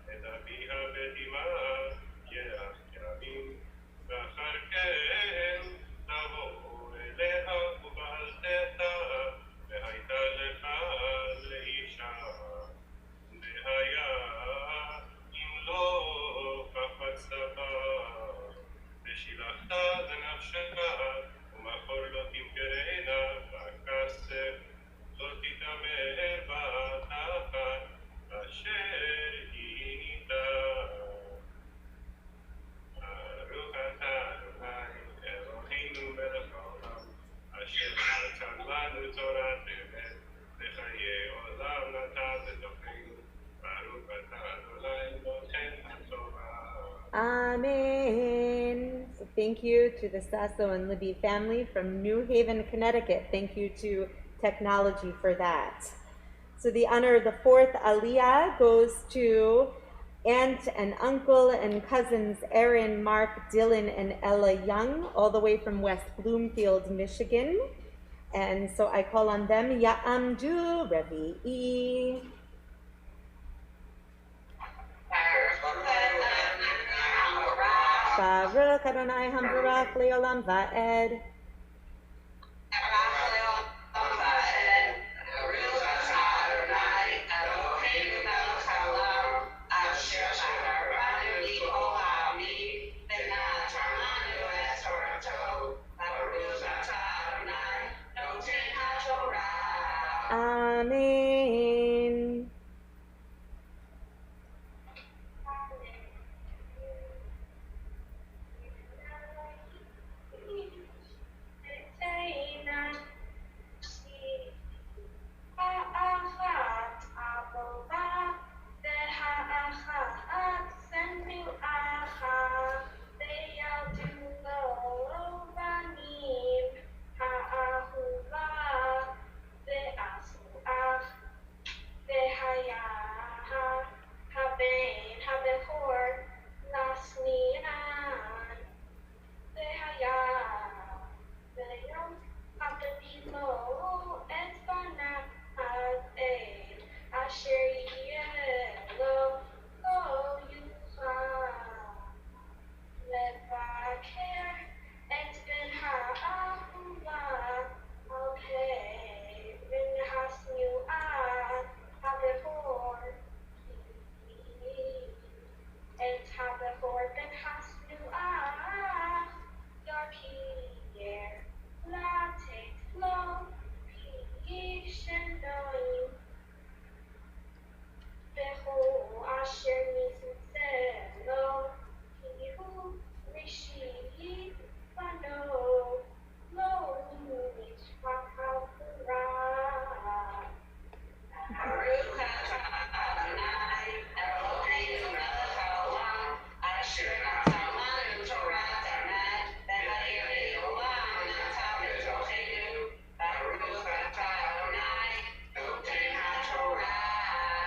את אביה בדמעה ירח ימים ואחר כן תבוא אליה ובעלתך והייתה לך לאישה והיה אם לא קפצת בה ושילחת לנפשך ומאחור לא תמכרנה, בכסף לא תטמא בת אחת, אשר היא ניתה. ברוך אתה אדוני אלוהינו מלך העולם, אשר נתן לנו תורת אמת, וחיי עולם נתן לתוכנו. ברוך אתה אדוני נותן התורה. Amen. So thank you to the Sasso and Libby family from New Haven, Connecticut. Thank you to technology for that. So the honor of the fourth Aliyah goes to aunt and uncle and cousins Aaron, Mark, Dylan, and Ella Young, all the way from West Bloomfield, Michigan. And so I call on them, Ya'amdu Revi'i. Baruch Adonai Hamburach Leolam Va'ed. Amen.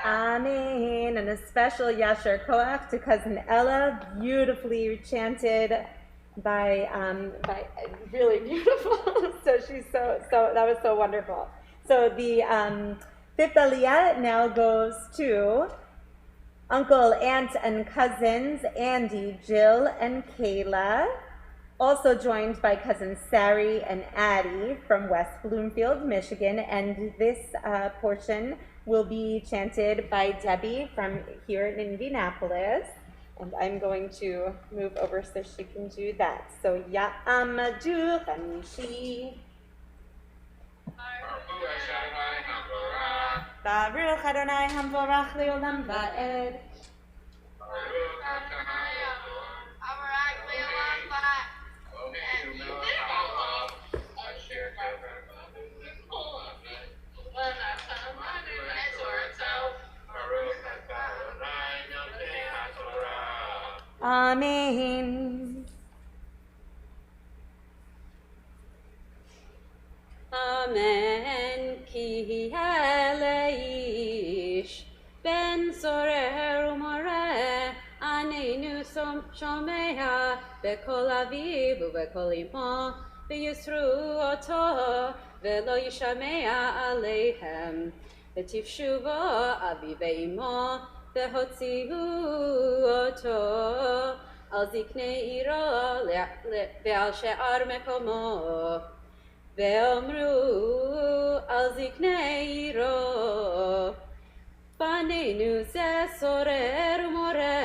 Amen. And a special Yasher Koach to cousin Ella, beautifully chanted by really beautiful. So she's so that was so wonderful. So the fifth Aliyah now goes to uncle, aunt, and cousins Andy, Jill, and Kayla. Also joined by cousins Sari and Addie from West Bloomfield, Michigan. And this portion will be chanted by Debbie from here in Indianapolis. And I'm going to move over so she can do that. So, Ya'amadu Chamishi. Baruch Adonai Hamvorach Leolam Va'ed. Amen. Amen. Ki eleish ben sorer umore anenu shomea bekol aviv ubekol imo v'yisru oto v'lo yishamea aleihem v'tifshu bo aviv ve'imo v'hotzihu oto al ziknei iro ve'al she'ar mekomo ve'omru al ziknei iro banenu ze sorer umore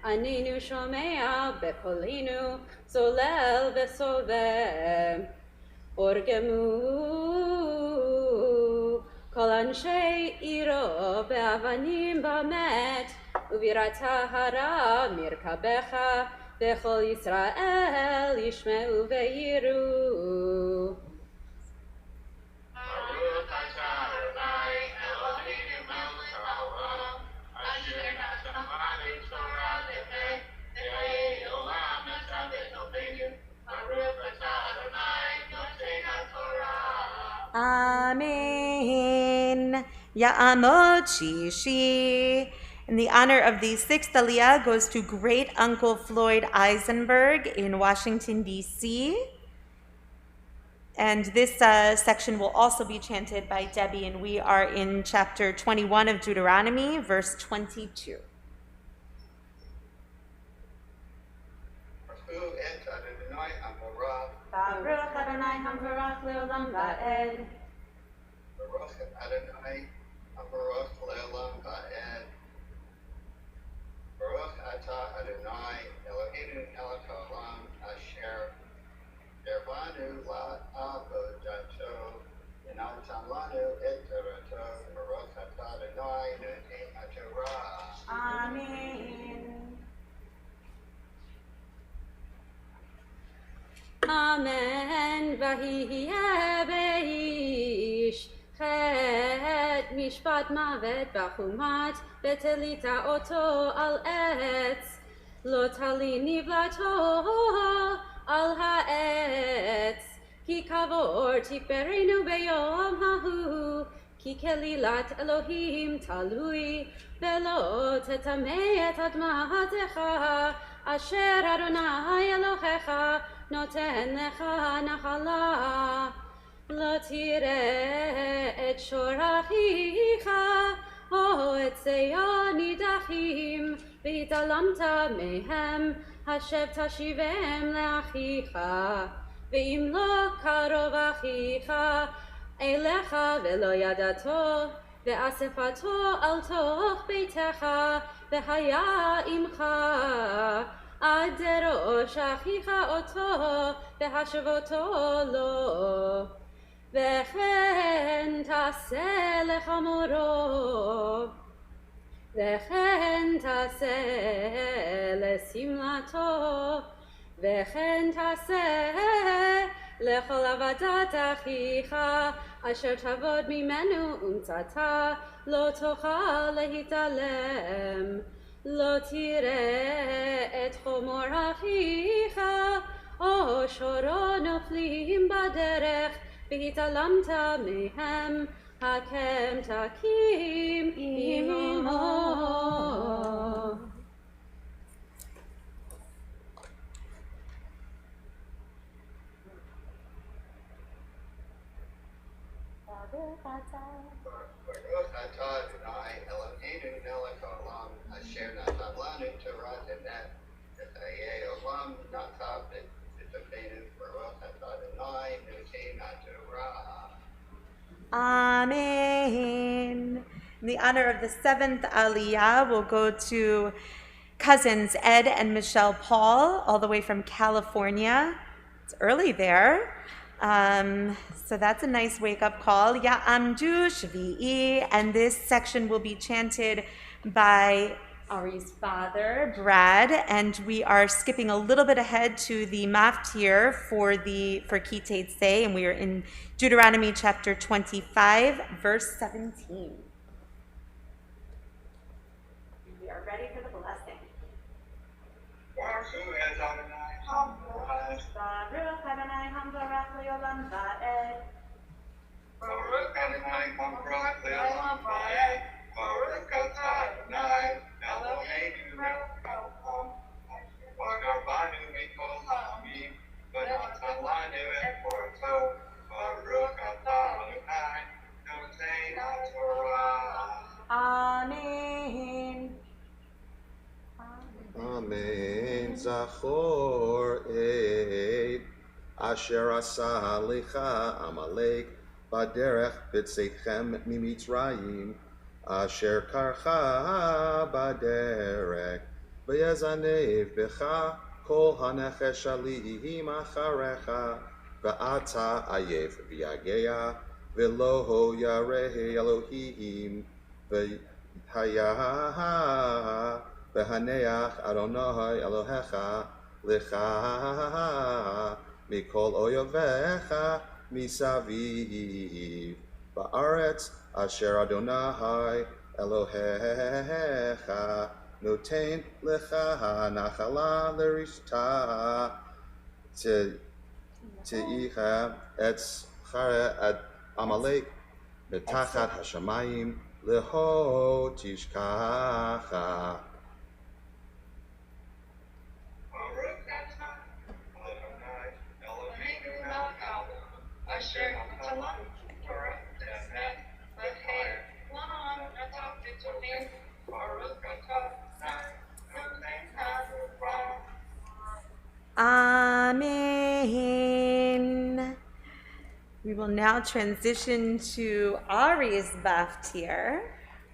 עננו שומע בקולנו, זולל וסובב. הורגמו כל אנשי עירו באבנים במת, ובירת טהרה מרכבך, וכל ישראל ישמעו ויראו. ברוך אתה אדוני אלוהינו מלך העולם, אשר נתנו תורה לבית חיי עולם נתן בטובנו. ברוך אתה אדוני נותן התורה. Amen. Ya'amot Shishi. And the honor of the sixth Aliyah goes to Great Uncle Floyd Eisenberg in Washington, D.C. And this section will also be chanted by Debbie, and we are in chapter 21 of Deuteronomy, verse 22. Baruch Adonai Hamvarach Leolam Va'ed. Baruch Adonai Baruch Le'olam Va'ed. Baruch Atah Adonai Eloheinu Melech Haolam Asher Dervanu La'avodato V'natan Lanu Et Torato. Baruch Atah Adonai Noten HaTorah. Amen. Amen. Vahiyeh beish chet mishpat mavet bachumat betelita oto al etz lo tali nivlato al haetz ki kavor tiferenu beyom hahu ki kelilat Elohim talui velo tetameh et admatecha asher Adonai Elohecha נותן לך נחלה, לא תראה את שור אחיך, או את שיער נידחים, והתעלמת מהם, השב תשיבם לאחיך, ואם לא קרוב אחיך אליך ולא ידעתו, ואספתו על תוך ביתך, והיה עמך, עד דרוש אחיך אותו, והשבותו לו, וכן תעשה לחמורו, וכן תעשה לשמלתו, וכן תעשה לכל עבודת אחיך, אשר תעבוד ממנו ומצאת, לא תוכל להתעלם. לא תראה את חמור אחיך, או שורו נופלים בדרך, והתעלמת מהם, הקם תקים עמו. Baruch atah Adonai Eloheinu melech haolam asher natan lanu Torah tenet v'chayei olam natan v'tokenu. Baruch atah Adonai noten haTorah. Amen. In the honor of the seventh Aliyah, we'll go to cousins Ed and Michelle Paul, all the way from California. It's early there. So that's a nice wake-up call. Ya'amdu Shvi'i, and this section will be chanted by Ari's father, Brad, and we are skipping a little bit ahead to the maftir for Kitei Tzei, and we are in Deuteronomy chapter 25, verse 17. We are ready for the blessing. Baruch Adonai Hamvarach. Baruch Adonai Hamvarach Leolam Va'ed. Baruch Adonai Hamvarach Leolam Va'ed. Baruch atah Adonai Eloheinu melech haolam, asher banu mikol ha'amim, v'natan lanu et torato. Baruch atah Adonai noten haTorah. Amen. Amen. Zachor et asher asa lecha Amalek baderech b'tzeitchem mimitzrayim asher karcha baderech ויזנב בך כל הנפש עליים אחריך, ואתה עייף ויגע, ולא ירא אלוהים, והיה בהניח אדוני אלוהיך לך מכל אויביך מסביב, בארץ אשר אדוני אלוהיך נותן לך נחלה לרשתה, תאיך את חרד עמלק מתחת השמיים, לא תשכחה. Amen. We will now transition to Ari's Baftir,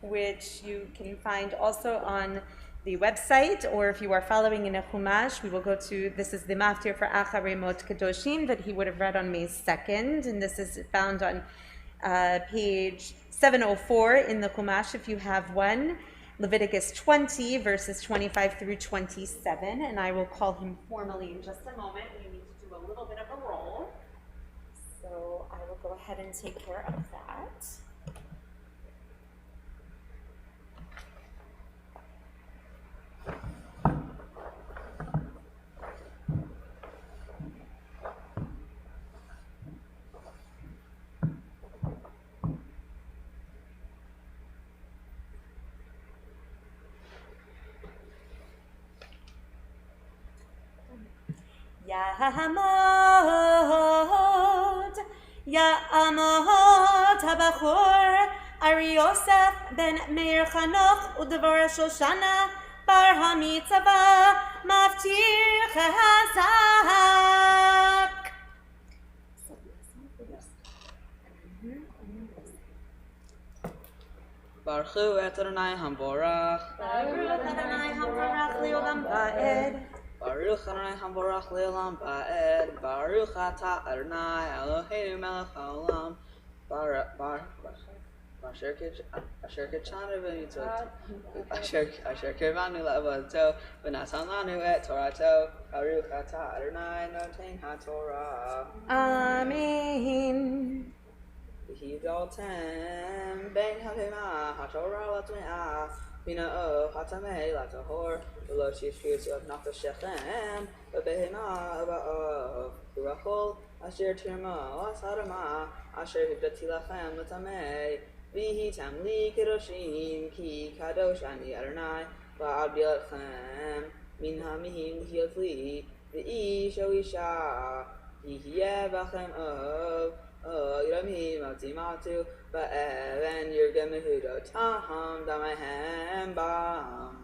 which you can find also on the website, or if you are following in a Chumash, we will go to, this is the Maftir for Acharei Mot Kedoshim that he would have read on May 2nd, and this is found on page 704 in the Chumash if you have one, Leviticus 20, verses 25 through 27, and I will call him formally in just a moment. We need to do a little bit of a roll, so I will go ahead and take care of that. Ya'amot habachor Ari Yosef ben Meir Chanoch u'devar Shoshana bar hamitzvah maftir chazak. Baruchu et Adonai Hamborach. Baruch Adonai Hamborach le'olam va'ed. Baruch Adonai Hamborach le'olam va'ed. Baruch atah Adonai Eloheinu melech haolam. Asher kitchanu v'mitzvot. Asher kirvanu le'avoto. V'natan lanu et Torato. Baruch atah Adonai noten haTorah. Amen. V'hidoltem ben ha'pema haTorah latme'ah. Bina'o hatamei latahor. V'lo shishkis of nafesh shechem. V'behema ba'ov. V'rachol asher tirma asadama. Asher hibdati lachem latamei. V'hitam li kedoshim ki kadosh ani Adonai. Va'abdi lechem min hamihim l'hiyot li. V'ish o isha. V'hiyeh b'chem ov. Yirami Matimatu Ba'even Yirgemihudo Taham Damahem Bam.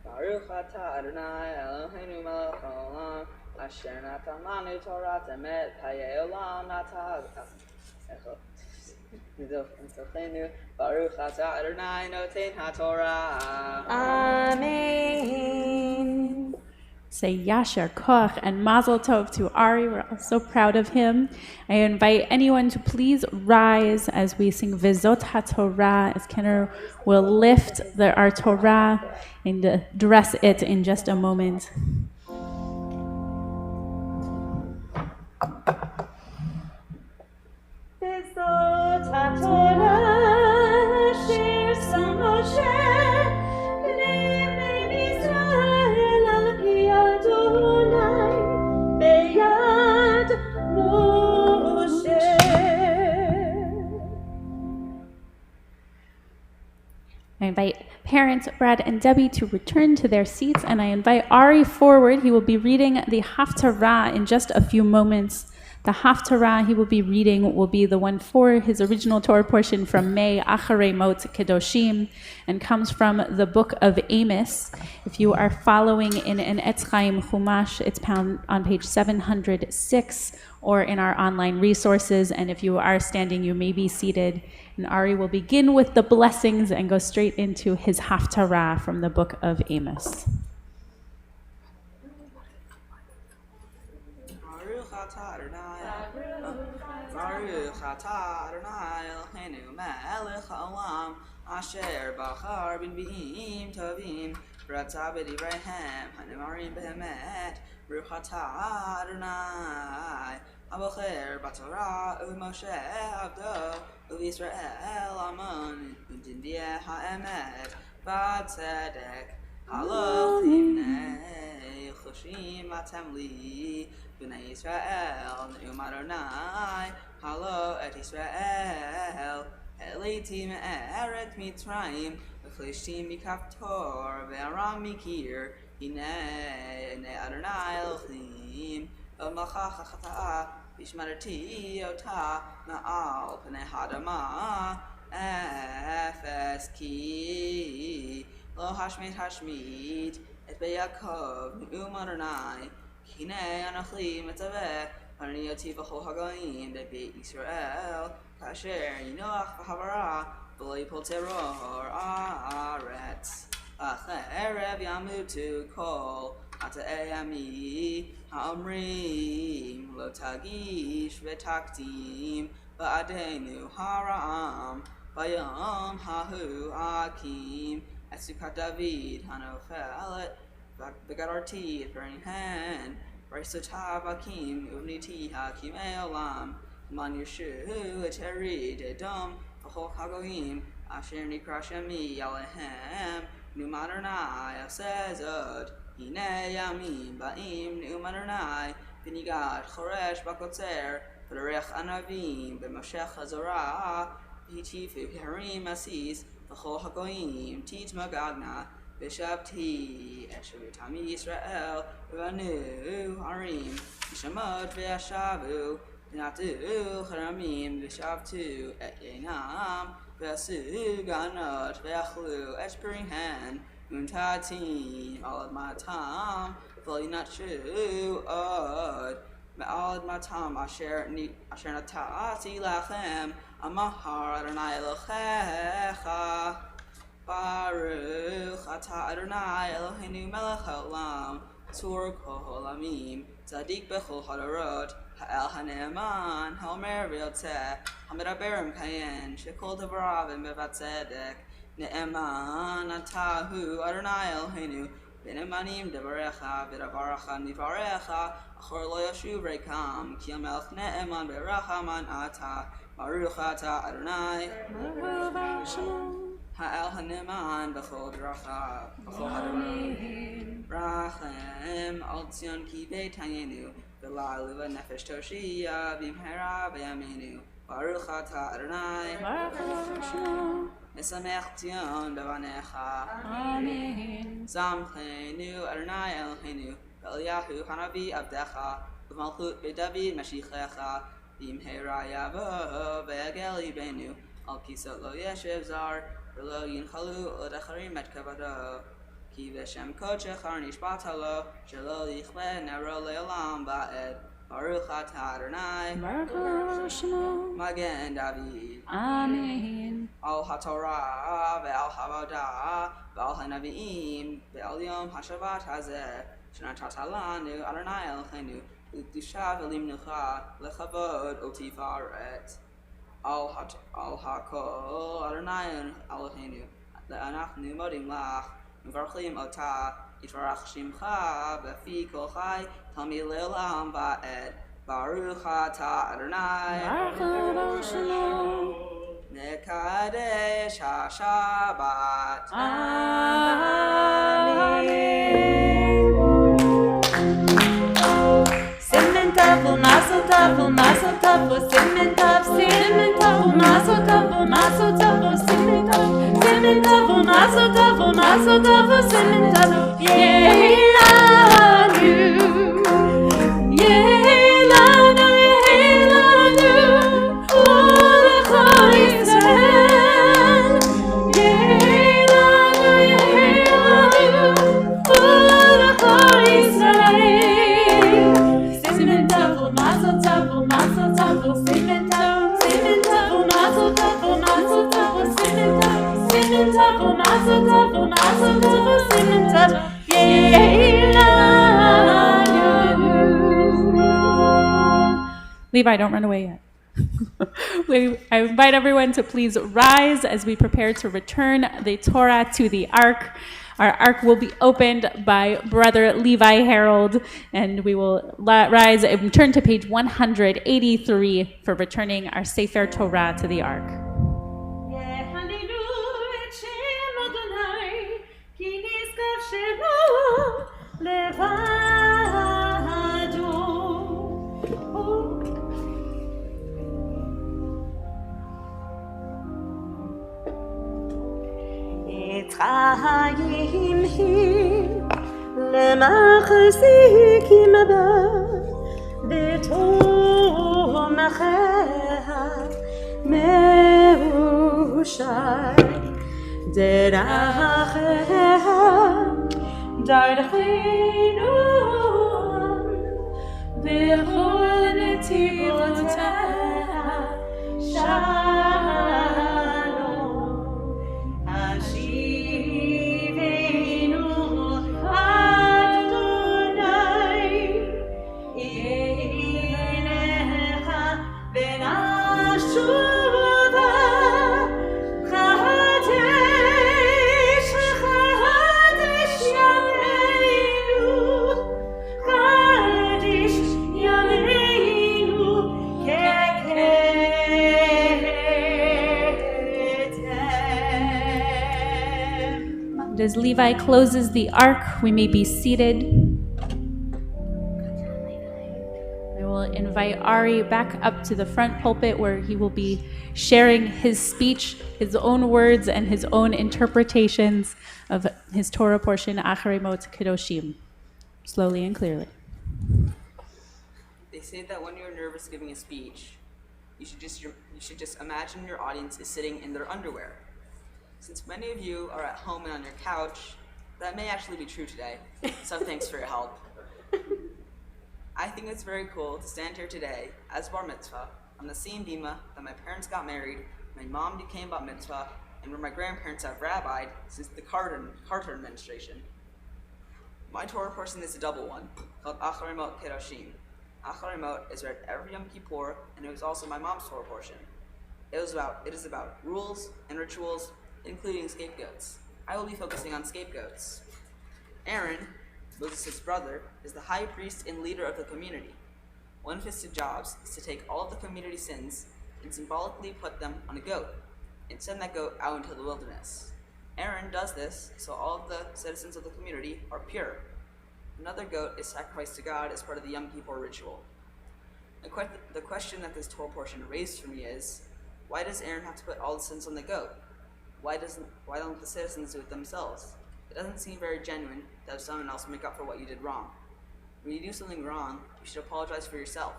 Baruch atah Adonai Eloheinu melech haolam asher natan lanu Torah temet hayei olam natan Baruch atah Adonai noten haTorah. Amen. Say Yasher Koch and Mazel Tov to Ari. We're all so proud of him. I invite anyone to please rise as we sing Vizot HaTorah, as Kenner will lift our Torah and address it in just a moment. Vizot HaTorah Shir Sam Moshe B'nei Israel al pi Adonai Beyad Moshe. I invite parents, Brad and Debbie, to return to their seats, and I invite Ari forward. He will be reading the Haftarah in just a few moments. The Haftarah he will be reading will be the one for his original Torah portion from May, Acharei Mot Kedoshim, and comes from the book of Amos. If you are following in an Etz Chaim Chumash, it's found on page 706 or in our online resources. And if you are standing, you may be seated. And Ari will begin with the blessings and go straight into his Haftarah from the book of Amos. Baruch atah Adonai Eloheinu melech haolam asher bachar b'nbi'im tovim v'ratzah b'divreihem hanemarim behemet Baruch atah Adonai abocher b'torah u'Moshe avdo u'Yisrael amon u'dindieh ha'emet v'tzedek haloch limnei choshim atem li B'nai Yisrael, Ne'um Adonai, Halo et Yisrael, Elitim eret Mitzrayim, V'chlishtim mikaftor, Ve'aram mikir, Hine Adonai Elohim, V'malchach ha'chata'ah, V'ishmarti ota, Ma'al P'nei Hadama, Efes ki, Lo hashmit, Et be'Yakov, Ne'um Adonai, Hine Anochi Mitzvah, Ani Yoti B'chol Hagoyim B'Beit Yisrael, Kasher Yinoach V'Havara, V'lo Yipol Teror Aretz, Acherev Yamutu Kol, Ata'ei Ami, Ha'omrim, Lo Tagish V'Taktim, V'Adenu Haram, V'Yom Hahu Akim, Et Sukkot David Hanochelet, Begarti at burning hand, Raisotav Akim, Uvniti Hakim Eolam, Man Yeshu, Eterid, Edom, V'chol Hagoyim, Asher Nikrashemi Alehem, Numadernai, Asezod, Hine Yamim, Ba'im, Numadernai, V'nigad, Choresh, Bakotzer, V'lerech Anavim, B'Moshech Hazorah, V'hitifu, Harim Asis, V'chol Hagoyim, Tit Magagna, V'shavti, Eshavitami Yisrael, V'anu Harim, V'shamot V'yashavu, V'natu Charamim, V'shavtu et Yenam, V'asu Ganot, V'achlu Eshperihan, Untatim, Alad Matam, V'linatchu Od, Me'alad Matam, Asher Natati Lachem, Amahar Adonai Elohecha, Baruch atah Adonai Eloheinu melech haolam, Tzur kol ha'olamim, Tzadik b'chol hadarot, Ha'el ha'ne'eman, Ha'omer v'yotzeh, Ha'medaber kayen, Shekol devarav v'mevatzedek, Ne'eman atahu Adonai Eloheinu, V'ne'emanim devarecha, V'davaracha nivarecha, Achor lo yashuv rekam, Ki ha'melech ne'eman v'racha man atah, Baruch atah Adonai, Ha'el ha'neman b'chol dracha, b'chol hadarot, Rachem al tzion ki beit hayenu, V'la'alu v'nefesh toshia, V'imhera v'yamenu, Baruch atah Adonai, Mesamech tzion b'vanecha, Zamchenu Adonai Eloheinu, V'eliyahu hanavi avdecha, V'malchut b'David mashichecha, V'imhera yavo v'egel yibenu, Al kisot lo yeshev zar, V'lo yinchalu l'dacharim et kavado, Ki v'shem kodshech har nishbat halo, Shelo yichve nero le'olam ba'ed, Baruch atah Adonai, Magen David, Amen. Al haTorah ve'al havodah ve'al hanaviim ve'al yom haShabbat hazeh, Shnatat lanu Adonai Eloheinu, U'kedusha v'limnucha lechavod u'tifaret. Al hakol Adonai Eloheinu, le'anachnu modim lach, Mvarchim otah, Yitvarach shimcha b'fi kol chai, Talmi le'olam va'ed, Baruch atah Adonai, Mekadesh haShabbat. Simen tov u'maso tov u'maso tov u'simen tov u'maso tov u'maso tov u'simen tov u'maso tov u'maso tov u'simen tov Yehi lanu Levi, don't run away yet. I invite everyone to please rise as we prepare to return the Torah to the Ark. Our Ark will be opened by Brother Levi Harold, and we will rise and turn to page 183 for returning our Sefer Torah to the Ark. חיים היא למחזיקים בה בתומכיה מאושר דרכיה דרכנו בכל נתיבותיה שלום השיבנו אדוני אליך ונשובה חדש ימינו חדש ימינו And as Levi closes the ark, we may be seated. I will invite Ari back up to the front pulpit where he will be sharing his speech, his own words, and his own interpretations of his Torah portion, Acharei Mot Kedoshim, slowly and clearly. They say that when you're nervous giving a speech, you should just imagine your audience is sitting in their underwear. Since many of you are at home and on your couch, that may actually be true today, so thanks for your help. I think it's very cool to stand here today as bar mitzvah on the same bima that my parents got married, my mom became bat mitzvah, and where my grandparents have rabbied since the Carter administration. My Torah portion is a double one, called Acharei Mot Kedoshim. Acharei Mot is read every Yom Kippur, and it was also my mom's Torah portion. It is about rules and rituals, including scapegoats. I will be focusing on scapegoats. Aaron, Moses' brother, is the high priest and leader of the community. One of his jobs is to take all of the community sins and symbolically put them on a goat and send that goat out into the wilderness. Aaron does this so all of the citizens of the community are pure. Another goat is sacrificed to God as part of the Yom Kippur ritual. The question that this Torah portion raised for me is, why does Aaron have to put all the sins on the goat? Why don't the citizens do it themselves? It doesn't seem very genuine to have someone else make up for what you did wrong. When you do something wrong, you should apologize for yourself.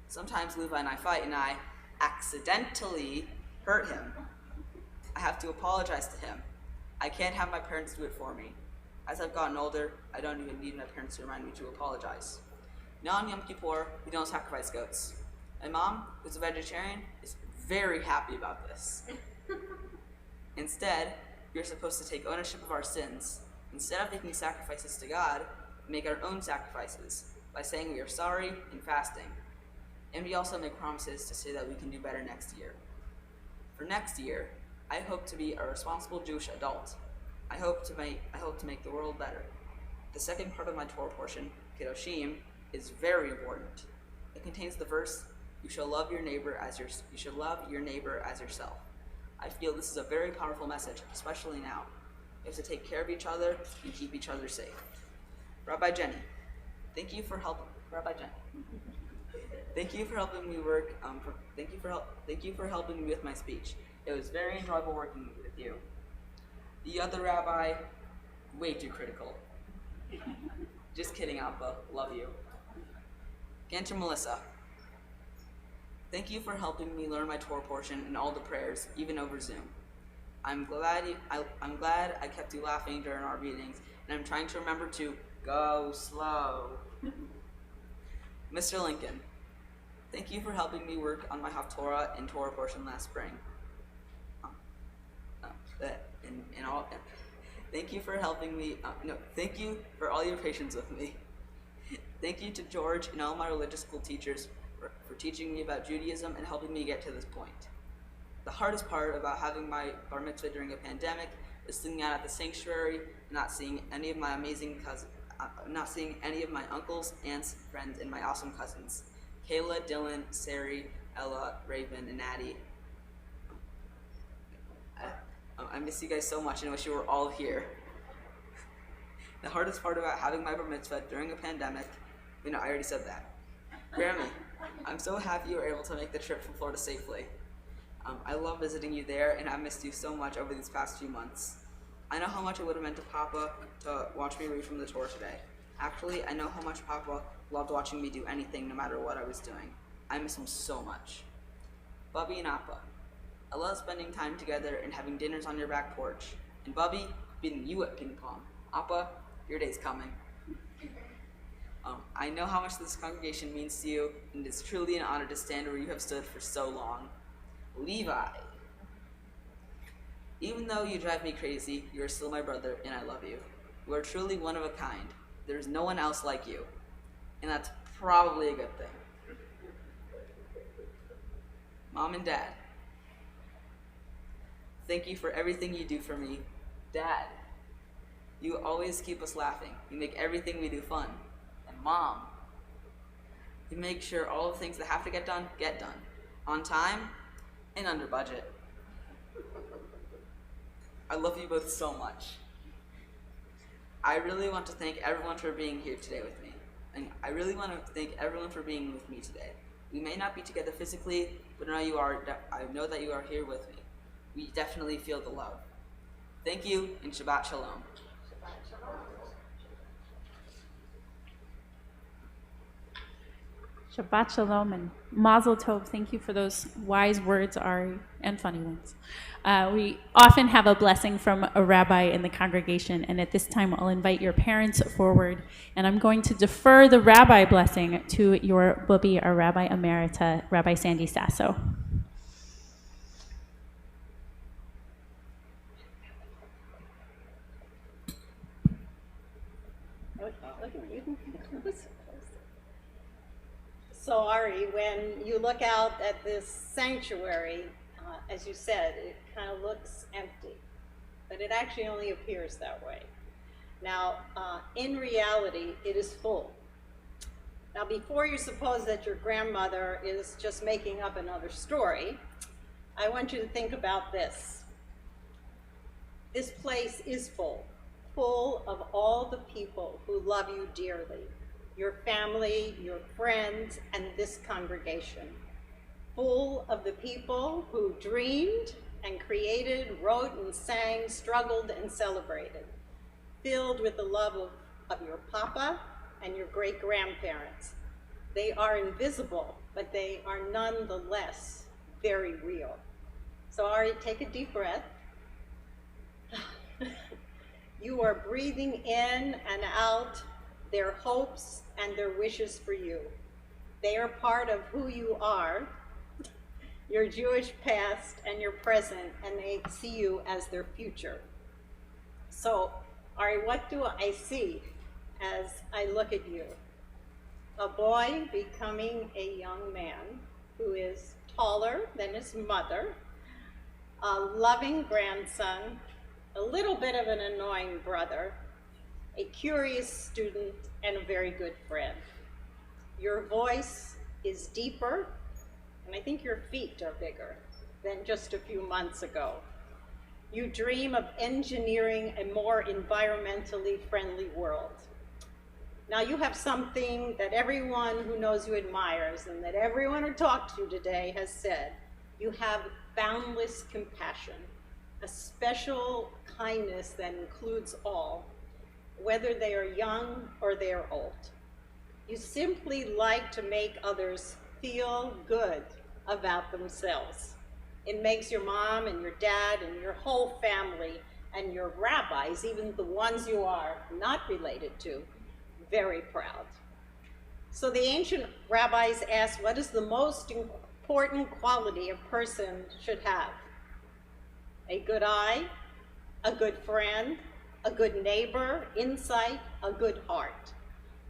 Sometimes Levi and I fight and I accidentally hurt him. I have to apologize to him. I can't have my parents do it for me. As I've gotten older, I don't even need my parents to remind me to apologize. Now on Yom Kippur, we don't sacrifice goats. My mom, who's a vegetarian, is very happy about this. Instead, we are supposed to take ownership of our sins. Instead of making sacrifices to God, we make our own sacrifices by saying we are sorry and fasting. And we also make promises to say that we can do better next year. For next year, I hope to be a responsible Jewish adult. I hope to make the world better. The second part of my Torah portion, Kedoshim, is very important. It contains the verse, you shall love your neighbor as yourself. I feel this is a very powerful message, especially now. We have to take care of each other and keep each other safe. Rabbi Jenny, thank you for helping me work. Thank you for helping me with my speech. It was very enjoyable working with you. The other rabbi, way too critical. Just kidding, Alpha. Love you. Ganter Melissa, thank you for helping me learn my Torah portion and all the prayers, even over Zoom. I'm glad I kept you laughing during our readings, and I'm trying to remember to go slow. Mr. Lincoln, thank you for helping me work on my Haftorah and Torah portion last spring. Thank you for helping me. Thank you for all your patience with me. Thank you to George and all my religious school teachers for teaching me about Judaism and helping me get to this point. The hardest part about having my bar mitzvah during a pandemic is sitting out at the sanctuary and not seeing any of my amazing cousins, not seeing any of my uncles, aunts, friends, and my awesome cousins, Kayla, Dylan, Sari, Ella, Raven, and Addie. I miss you guys so much and wish you were all here. The hardest part about having my bar mitzvah during a pandemic, I already said that. Grammy, I'm so happy you were able to make the trip from Florida safely. I love visiting you there, and I missed you so much over these past few months. I know how much it would have meant to Papa to watch me read from the Torah today. Actually, I know how much Papa loved watching me do anything, no matter what I was doing. I miss him so much. Bubby and Appa, I love spending time together and having dinners on your back porch. And Bubby, beating you at ping pong. Appa, your day's coming. I know how much this congregation means to you, and it's truly an honor to stand where you have stood for so long. Levi, even though you drive me crazy, you are still my brother, and I love you. You are truly one of a kind. There is no one else like you, and that's probably a good thing. Mom and Dad, thank you for everything you do for me. Dad, you always keep us laughing. You make everything we do fun. And Mom, you make sure all the things that have to get done, on time and under budget. I love you both so much. I really want to thank everyone for being here today with me. And I really want to thank everyone for being with me today. We may not be together physically, but I know that you are here with me. We definitely feel the love. Thank you, and Shabbat Shalom. Shabbat Shalom and Mazel Tov. Thank you for those wise words, Ari, and funny ones. We often have a blessing from a rabbi in the congregation, and at this time I'll invite your parents forward, and I'm going to defer the rabbi blessing to your Bubby, our Rabbi Emerita, Rabbi Sandy Sasso. So Ari, when you look out at this sanctuary, as you said, it kind of looks empty, but it actually only appears that way. Now, in reality, it is full. Now, before you suppose that your grandmother is just making up another story, I want you to think about this. This place is full of all the people who love you dearly. Your family, your friends, and this congregation. Full of the people who dreamed and created, wrote and sang, struggled and celebrated. Filled with the love of your papa and your great-grandparents. They are invisible, but they are nonetheless very real. So Ari, take a deep breath. You are breathing in and out their hopes and their wishes for you. They are part of who you are, your Jewish past and your present, and they see you as their future. So, Ari, what do I see as I look at you? A boy becoming a young man who is taller than his mother, a loving grandson, a little bit of an annoying brother, a curious student, and a very good friend. Your voice is deeper, and I think your feet are bigger than just a few months ago. You dream of engineering a more environmentally friendly world. Now you have something that everyone who knows you admires, and that everyone who talked to you today has said. You have boundless compassion, a special kindness that includes all, whether they are young or they are old. You simply like to make others feel good about themselves. It makes your mom and your dad and your whole family and your rabbis, even the ones you are not related to, very proud. So the ancient rabbis asked, what is the most important quality a person should have? A good eye, a good friend, a good neighbor, insight, a good heart.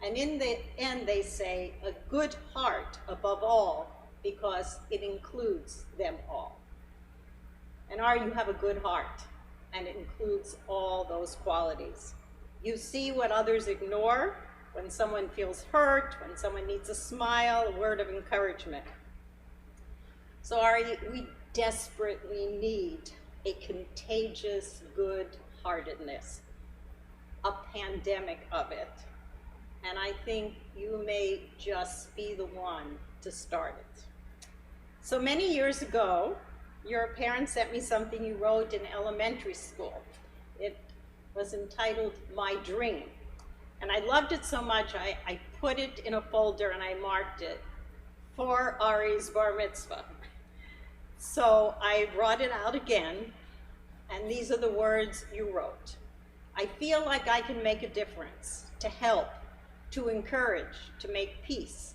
And in the end, they say a good heart above all, because it includes them all. And Ari, you have a good heart, and it includes all those qualities. You see what others ignore, when someone feels hurt, when someone needs a smile, a word of encouragement. So Ari, we desperately need a contagious good-heartedness, a pandemic of it. And I think you may just be the one to start it. So many years ago, your parents sent me something you wrote in elementary school. It was entitled My Dream. And I loved it so much, I put it in a folder and I marked it for Ari's bar mitzvah. So I brought it out again, and these are the words you wrote. I feel like I can make a difference, to help, to encourage, to make peace.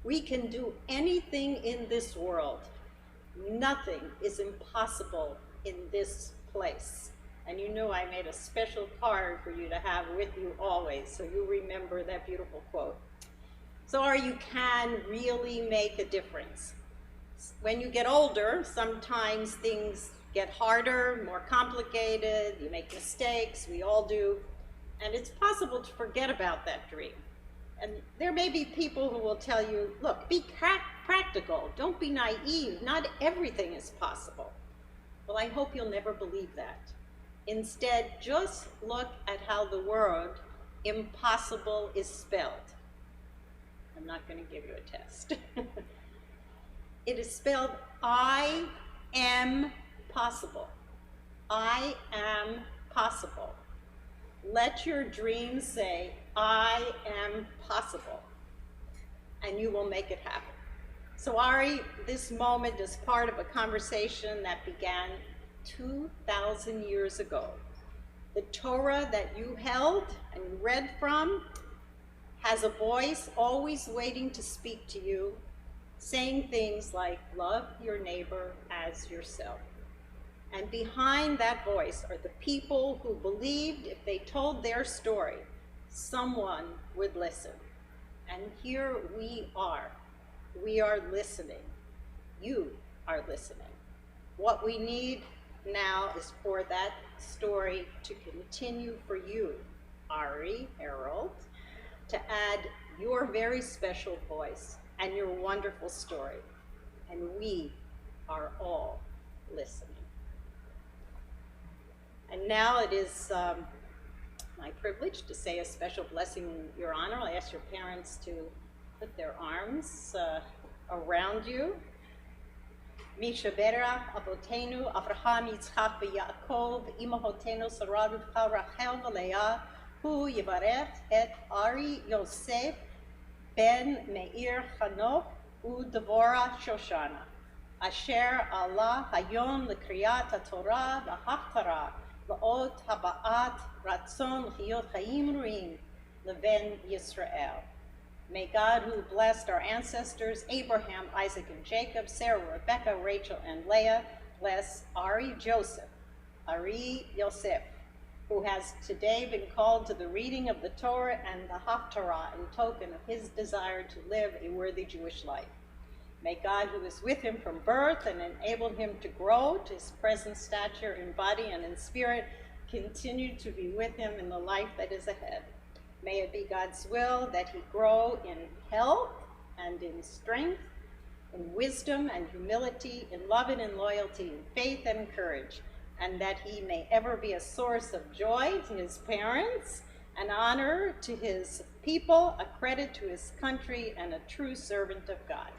We can do anything in this world. Nothing is impossible in this place. And you knew I made a special card for you to have with you always, so you remember that beautiful quote. So Ari, you can really make a difference. When you get older, sometimes things get harder, more complicated, you make mistakes, we all do, and it's possible to forget about that dream. And there may be people who will tell you, look, be practical, don't be naive, not everything is possible. Well, I hope you'll never believe that. Instead, just look at how the word impossible is spelled. I'm not going to give you a test. It is spelled I am possible. I am possible. Let your dreams say, I am possible, and you will make it happen. So Ari, this moment is part of a conversation that began 2,000 years ago. The Torah that you held and read from has a voice always waiting to speak to you, saying things like, love your neighbor as yourself. And behind that voice are the people who believed if they told their story, someone would listen. And here we are. We are listening. You are listening. What we need now is for that story to continue for you, Ari Harold, to add your very special voice and your wonderful story. And we are all listening. And now it is my privilege to say a special blessing in your honor. I ask your parents to put their arms around you. Mishabera Avotenu Avraham Yitzchak v'Yaakov Imahotenu Sarah Rivka Rachel v'Leah Hu Yivarech et Ari Yosef ben Meir Chanoch U Devorah Shoshana Asher Allah Hayom L'Kriyat HaTorah V'Haftara L'Ot Haba'at Ratzon L'Chiyot Chaim Ruim L'Ven Yisrael. May God, who blessed our ancestors, Abraham, Isaac, and Jacob, Sarah, Rebecca, Rachel, and Leah, bless Ari Yosef, who has today been called to the reading of the Torah and the Haftarah in token of his desire to live a worthy Jewish life. May God, who is with him from birth and enabled him to grow to his present stature in body and in spirit, continue to be with him in the life that is ahead. May it be God's will that he grow in health and in strength, in wisdom and humility, in love and in loyalty, in faith and courage, and that he may ever be a source of joy to his parents, an honor to his people, a credit to his country, and a true servant of God.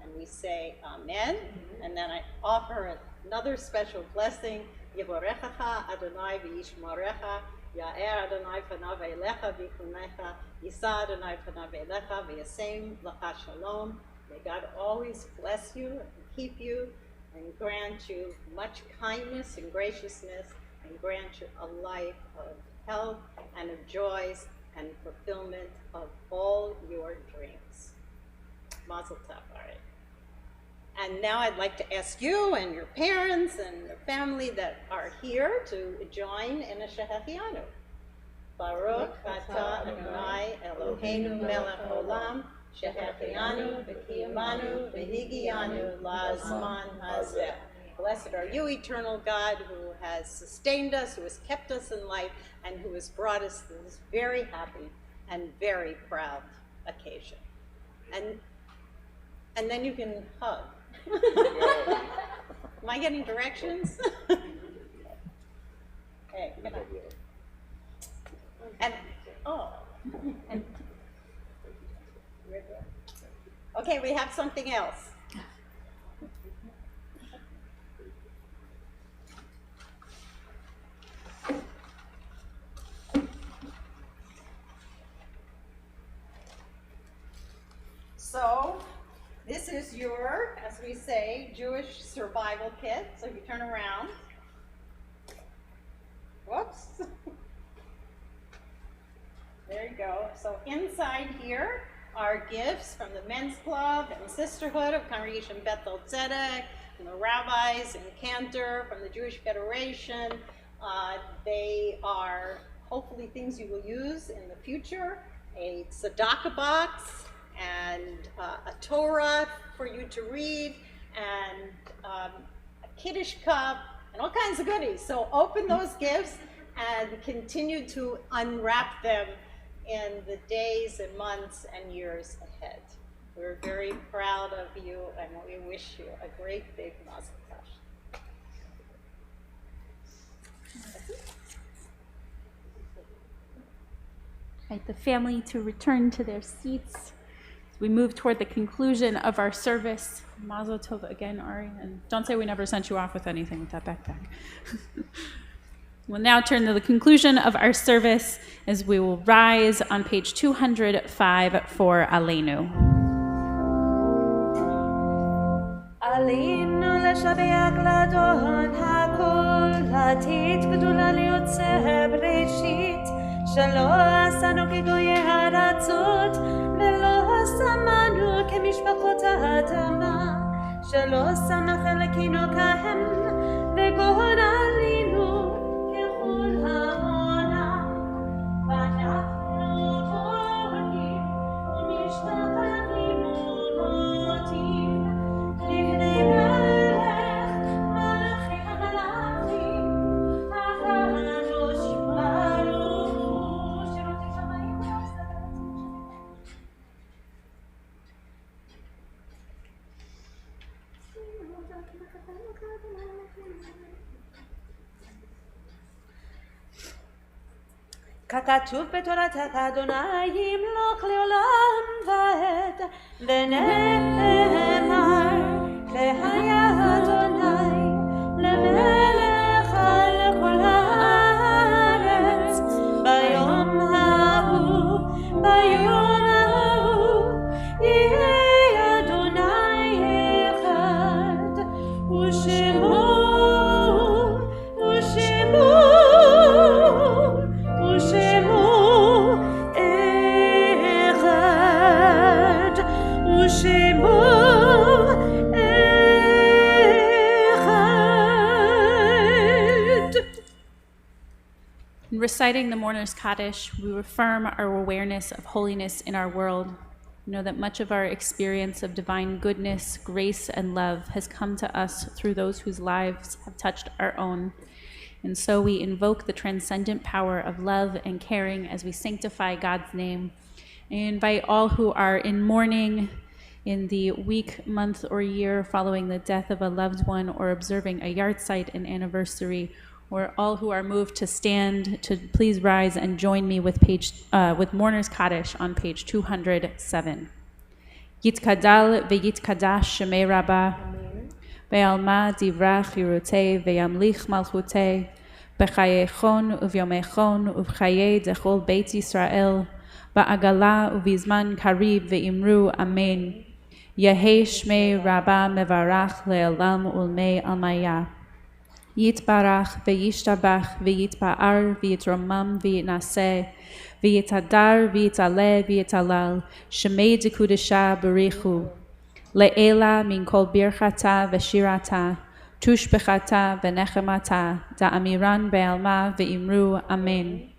And we say amen, and then I offer another special blessing, Yevorechacha Adonai v'yishmorecha, Ya'er Adonai panav elecha v'chunecha, Yisa Adonai panav elecha v'yasem l'cha shalom. May God always bless you and keep you and grant you much kindness and graciousness and grant you a life of health and of joys and fulfillment of all your dreams. Mazel tov, all right. And now I'd like to ask you and your parents and your family that are here to join in a Shehechianu. Baruch atah Adonai Eloheinu melech olam, shehechianu v'kiyamanu v'higianu la'zman hazeh. Blessed are you, eternal God, who has sustained us, who has kept us in life, and who has brought us to this very happy and very proud occasion. And then you can hug. Am I getting directions? Okay, good night. Okay, we have something else. So, this is your, as we say, Jewish survival kit. So if you turn around. Whoops. There you go. So inside here are gifts from the Men's Club and Sisterhood of Congregation Beth-El Tzedek, from the rabbis in Cantor, from the Jewish Federation. They are hopefully things you will use in the future. A tzedakah box, and a Torah for you to read, and a Kiddush cup, and all kinds of goodies. So open those gifts and continue to unwrap them in the days and months and years ahead. We're very proud of you, and we wish you a great big Mazel Tov. Invite the family to return to their seats as we move toward the conclusion of our service. Mazel Tov again, Ari, and don't say we never sent you off with anything with that backpack. We'll now turn to the conclusion of our service as we will rise on page 205 for Aleinu. עלינו לשבח לאדון הכל, לתת גדולה ליוצר בראשית, שלא עשנו כגויי הארצות, ולא שמנו כמשפחות האדמה, שלא שם חלקינו כהם, וגורלנו ככל העולם, ואנחנו בונים ומשתחווים ומודים לפני מלך מלכי המלכים, הקדוש ברוך הוא, שירותי שמיים וארץ. ככתוב בתורתך אדוני ימלוך לעולם ועד, ונאמר והיה אדוני למלך על כל הארץ, ביום ההוא יהיה אדוני אחד, ושמו אחד, ושמו אחד. In reciting the Mourner's Kaddish, we affirm our awareness of holiness in our world. We know that much of our experience of divine goodness, grace, and love has come to us through those whose lives have touched our own. And so we invoke the transcendent power of love and caring as we sanctify God's name. And invite all who are in mourning in the week, month, or year following the death of a loved one, or observing a yahrzeit and anniversary, or all who are moved to stand, to please rise and join me with Mourner's Kaddish on page 207. Yitkadal veyitkadash shemei Rabbah, ve'alma divrach yirutei ve'yamlich malchutei, b'chayechon uvyomechon ub'chayei dechol Beit Yisrael, ba'agala ubizman karib ve'imru amen. Yehei shmei Rabbah mevarach le'elam ulmei almaya. Yitbarach ve'yishtabach ve'yitba'ar ve'yitromam ve'yitnaseh ve'yitadar ve'yitale ve'yitalal shemei dekudesha barichu Le'ela min kol birchata v'shirata, tushbechata v'nechemata, da'amiran be'alma ve'imru amen.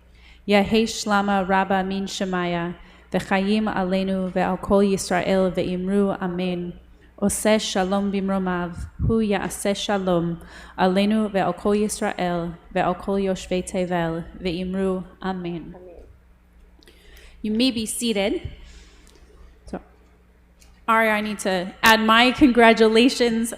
Yahei shlama rabba min shemaya, v'chayim aleinu ve'al kol Yisrael ve'imru amen. Oseh shalom bimromav, hu ya'aseh shalom, aleinu ve'al kol Yisrael, ve'al kol yoshvei tevel, ve'imru amen. You may be seated. So, Ari, I need to add my congratulations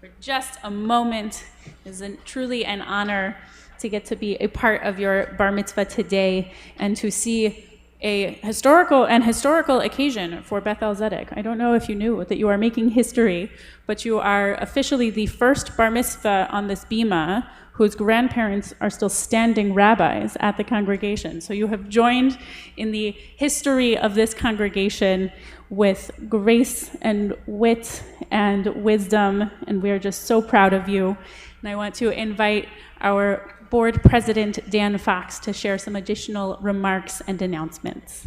for just a moment. It is truly an honor to get to be a part of your bar mitzvah today and to see a historical occasion for Beth-El Zedek. I don't know if you knew that you are making history, but you are officially the first bar mitzvah on this bima whose grandparents are still standing rabbis at the congregation. So you have joined in the history of this congregation with grace and wit and wisdom, and we are just so proud of you. And I want to invite our board president, Dan Fox, to share some additional remarks and announcements.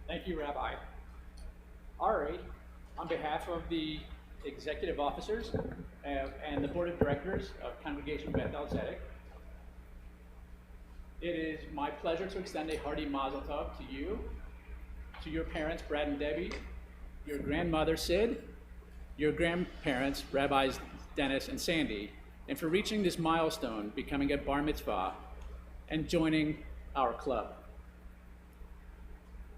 Thank you, Rabbi. Ari, on behalf of the executive officers and the board of directors of Congregation Beth-El Zedek, it is my pleasure to extend a hearty mazel tov to you, to your parents, Brad and Debbie, your grandmother, Sid, your grandparents, Rabbis Dennis and Sandy, and for reaching this milestone, becoming a bar mitzvah and joining our club.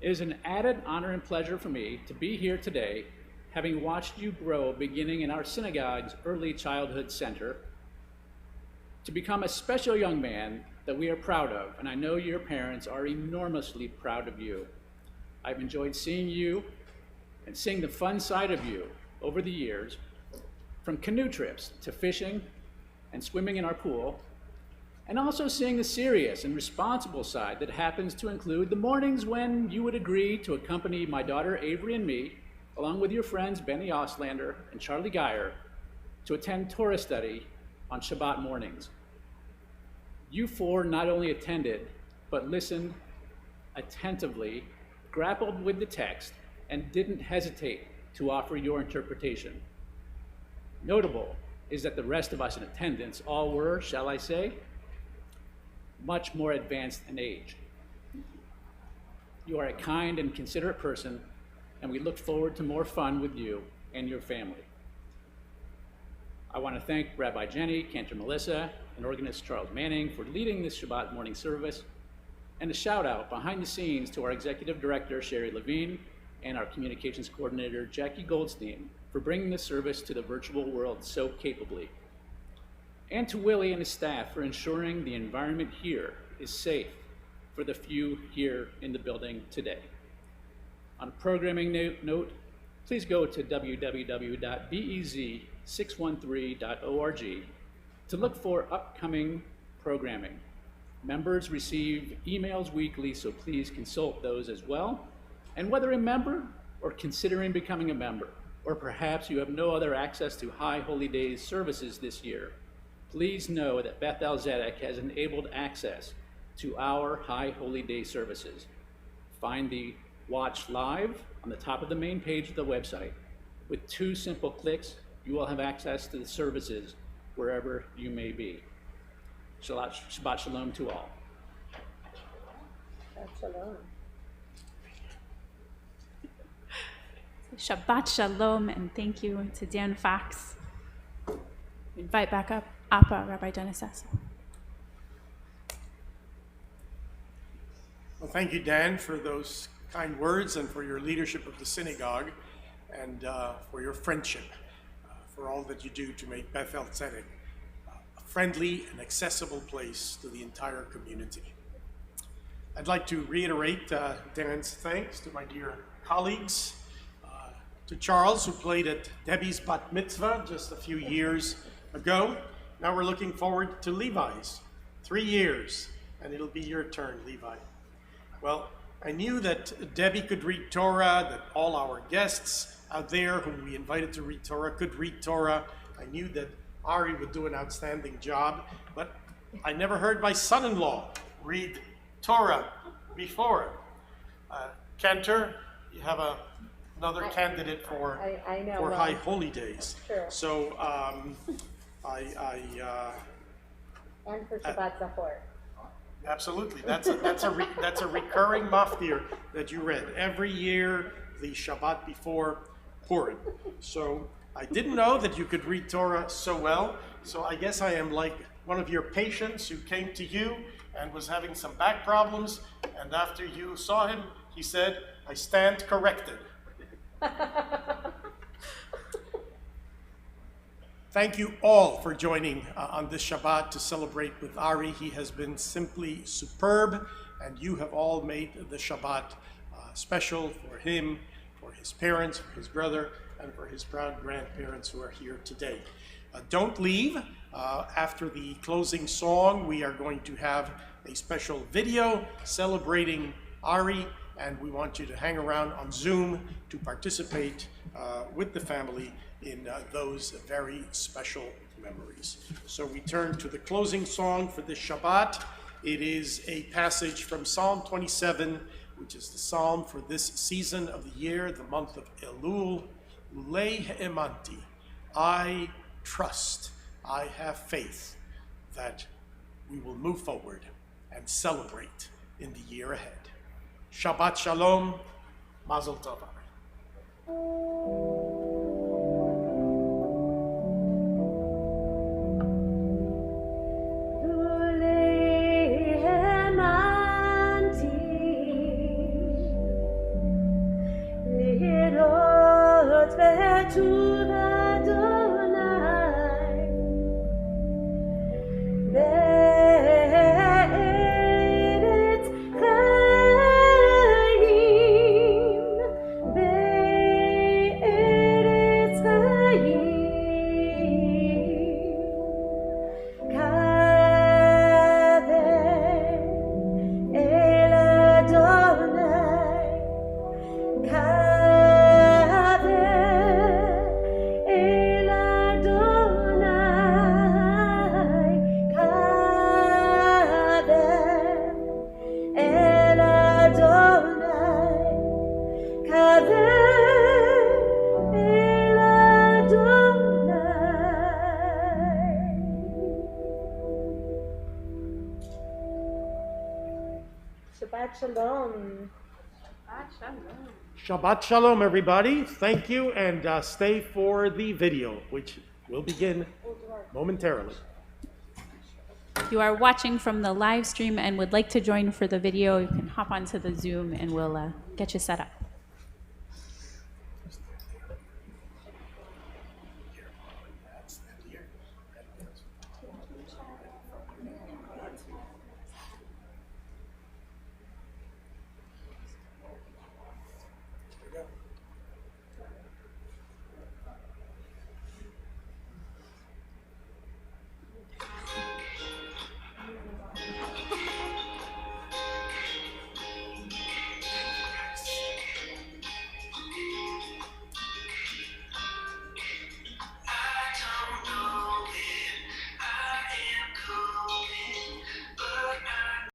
It is an added honor and pleasure for me to be here today, having watched you grow beginning in our synagogue's early childhood center, to become a special young man that we are proud of, and I know your parents are enormously proud of you. I've enjoyed seeing you and seeing the fun side of you over the years, from canoe trips to fishing and swimming in our pool, and also seeing the serious and responsible side that happens to include the mornings when you would agree to accompany my daughter Avery and me, along with your friends Benny Oslander and Charlie Geyer, to attend Torah study on Shabbat mornings. You four not only attended, but listened attentively, grappled with the text, and didn't hesitate to offer your interpretation. Notable is that the rest of us in attendance all were, shall I say, much more advanced in age. You are a kind and considerate person, and we look forward to more fun with you and your family. I want to thank Rabbi Jenny, Cantor Melissa, and organist Charles Manning for leading this Shabbat morning service, and a shout out behind the scenes to our executive director, Sherry Levine, and our communications coordinator, Jackie Goldstein, for bringing this service to the virtual world so capably. And to Willie and his staff for ensuring the environment here is safe for the few here in the building today. On a programming note, please go to www.bez613.org to look for upcoming programming. Members receive emails weekly, so please consult those as well. And whether a member or considering becoming a member, or perhaps you have no other access to High Holy Days services this year, please know that Beth-El Zedek has enabled access to our High Holy Day services. Find the Watch Live on the top of the main page of the website. With 2 simple clicks, you will have access to the services wherever you may be. Shabbat Shalom to all. Shabbat Shalom. Shabbat Shalom, and thank you to Dan Fox. Invite back up Appa, Rabbi Dennis Sasso. Well, thank you, Dan, for those kind words and for your leadership of the synagogue and for your friendship, for all that you do to make Beth-El Zedek a friendly and accessible place to the entire community. I'd like to reiterate Dan's thanks to my dear colleagues, to Charles, who played at Debbie's bat mitzvah just a few years ago. Now we're looking forward to Levi's. 3 years, and it'll be your turn, Levi. Well, I knew that Debbie could read Torah, that all our guests out there whom we invited to read Torah could read Torah. I knew that Ari would do an outstanding job, but I never heard my son-in-law read Torah before. Cantor, you have another candidate for I know, for well, High Holy Days. Sure. So And for Shabbat Zachor. absolutely, that's a recurring maftir that you read every year, the Shabbat before Purim. So I didn't know that you could read Torah so well. So I guess I am like one of your patients who came to you and was having some back problems, and after you saw him, he said, "I stand corrected." Thank you all for joining on this Shabbat to celebrate with Ari. He has been simply superb, and you have all made the Shabbat special for him, for his parents, for his brother, and for his proud grandparents who are here today. Don't leave. After the closing song, we are going to have a special video celebrating Ari, and we want you to hang around on Zoom to participate with the family in those very special memories. So we turn to the closing song for this Shabbat. It is a passage from Psalm 27, which is the psalm for this season of the year, the month of Elul. Ulei he'emanti, I trust, I have faith that we will move forward and celebrate in the year ahead. Shabbat Shalom, Mazel Tov. Shabbat Shalom. Shabbat Shalom, everybody. Thank you, and stay for the video, which will begin momentarily. If you are watching from the live stream and would like to join for the video, you can hop onto the Zoom and we'll get you set up.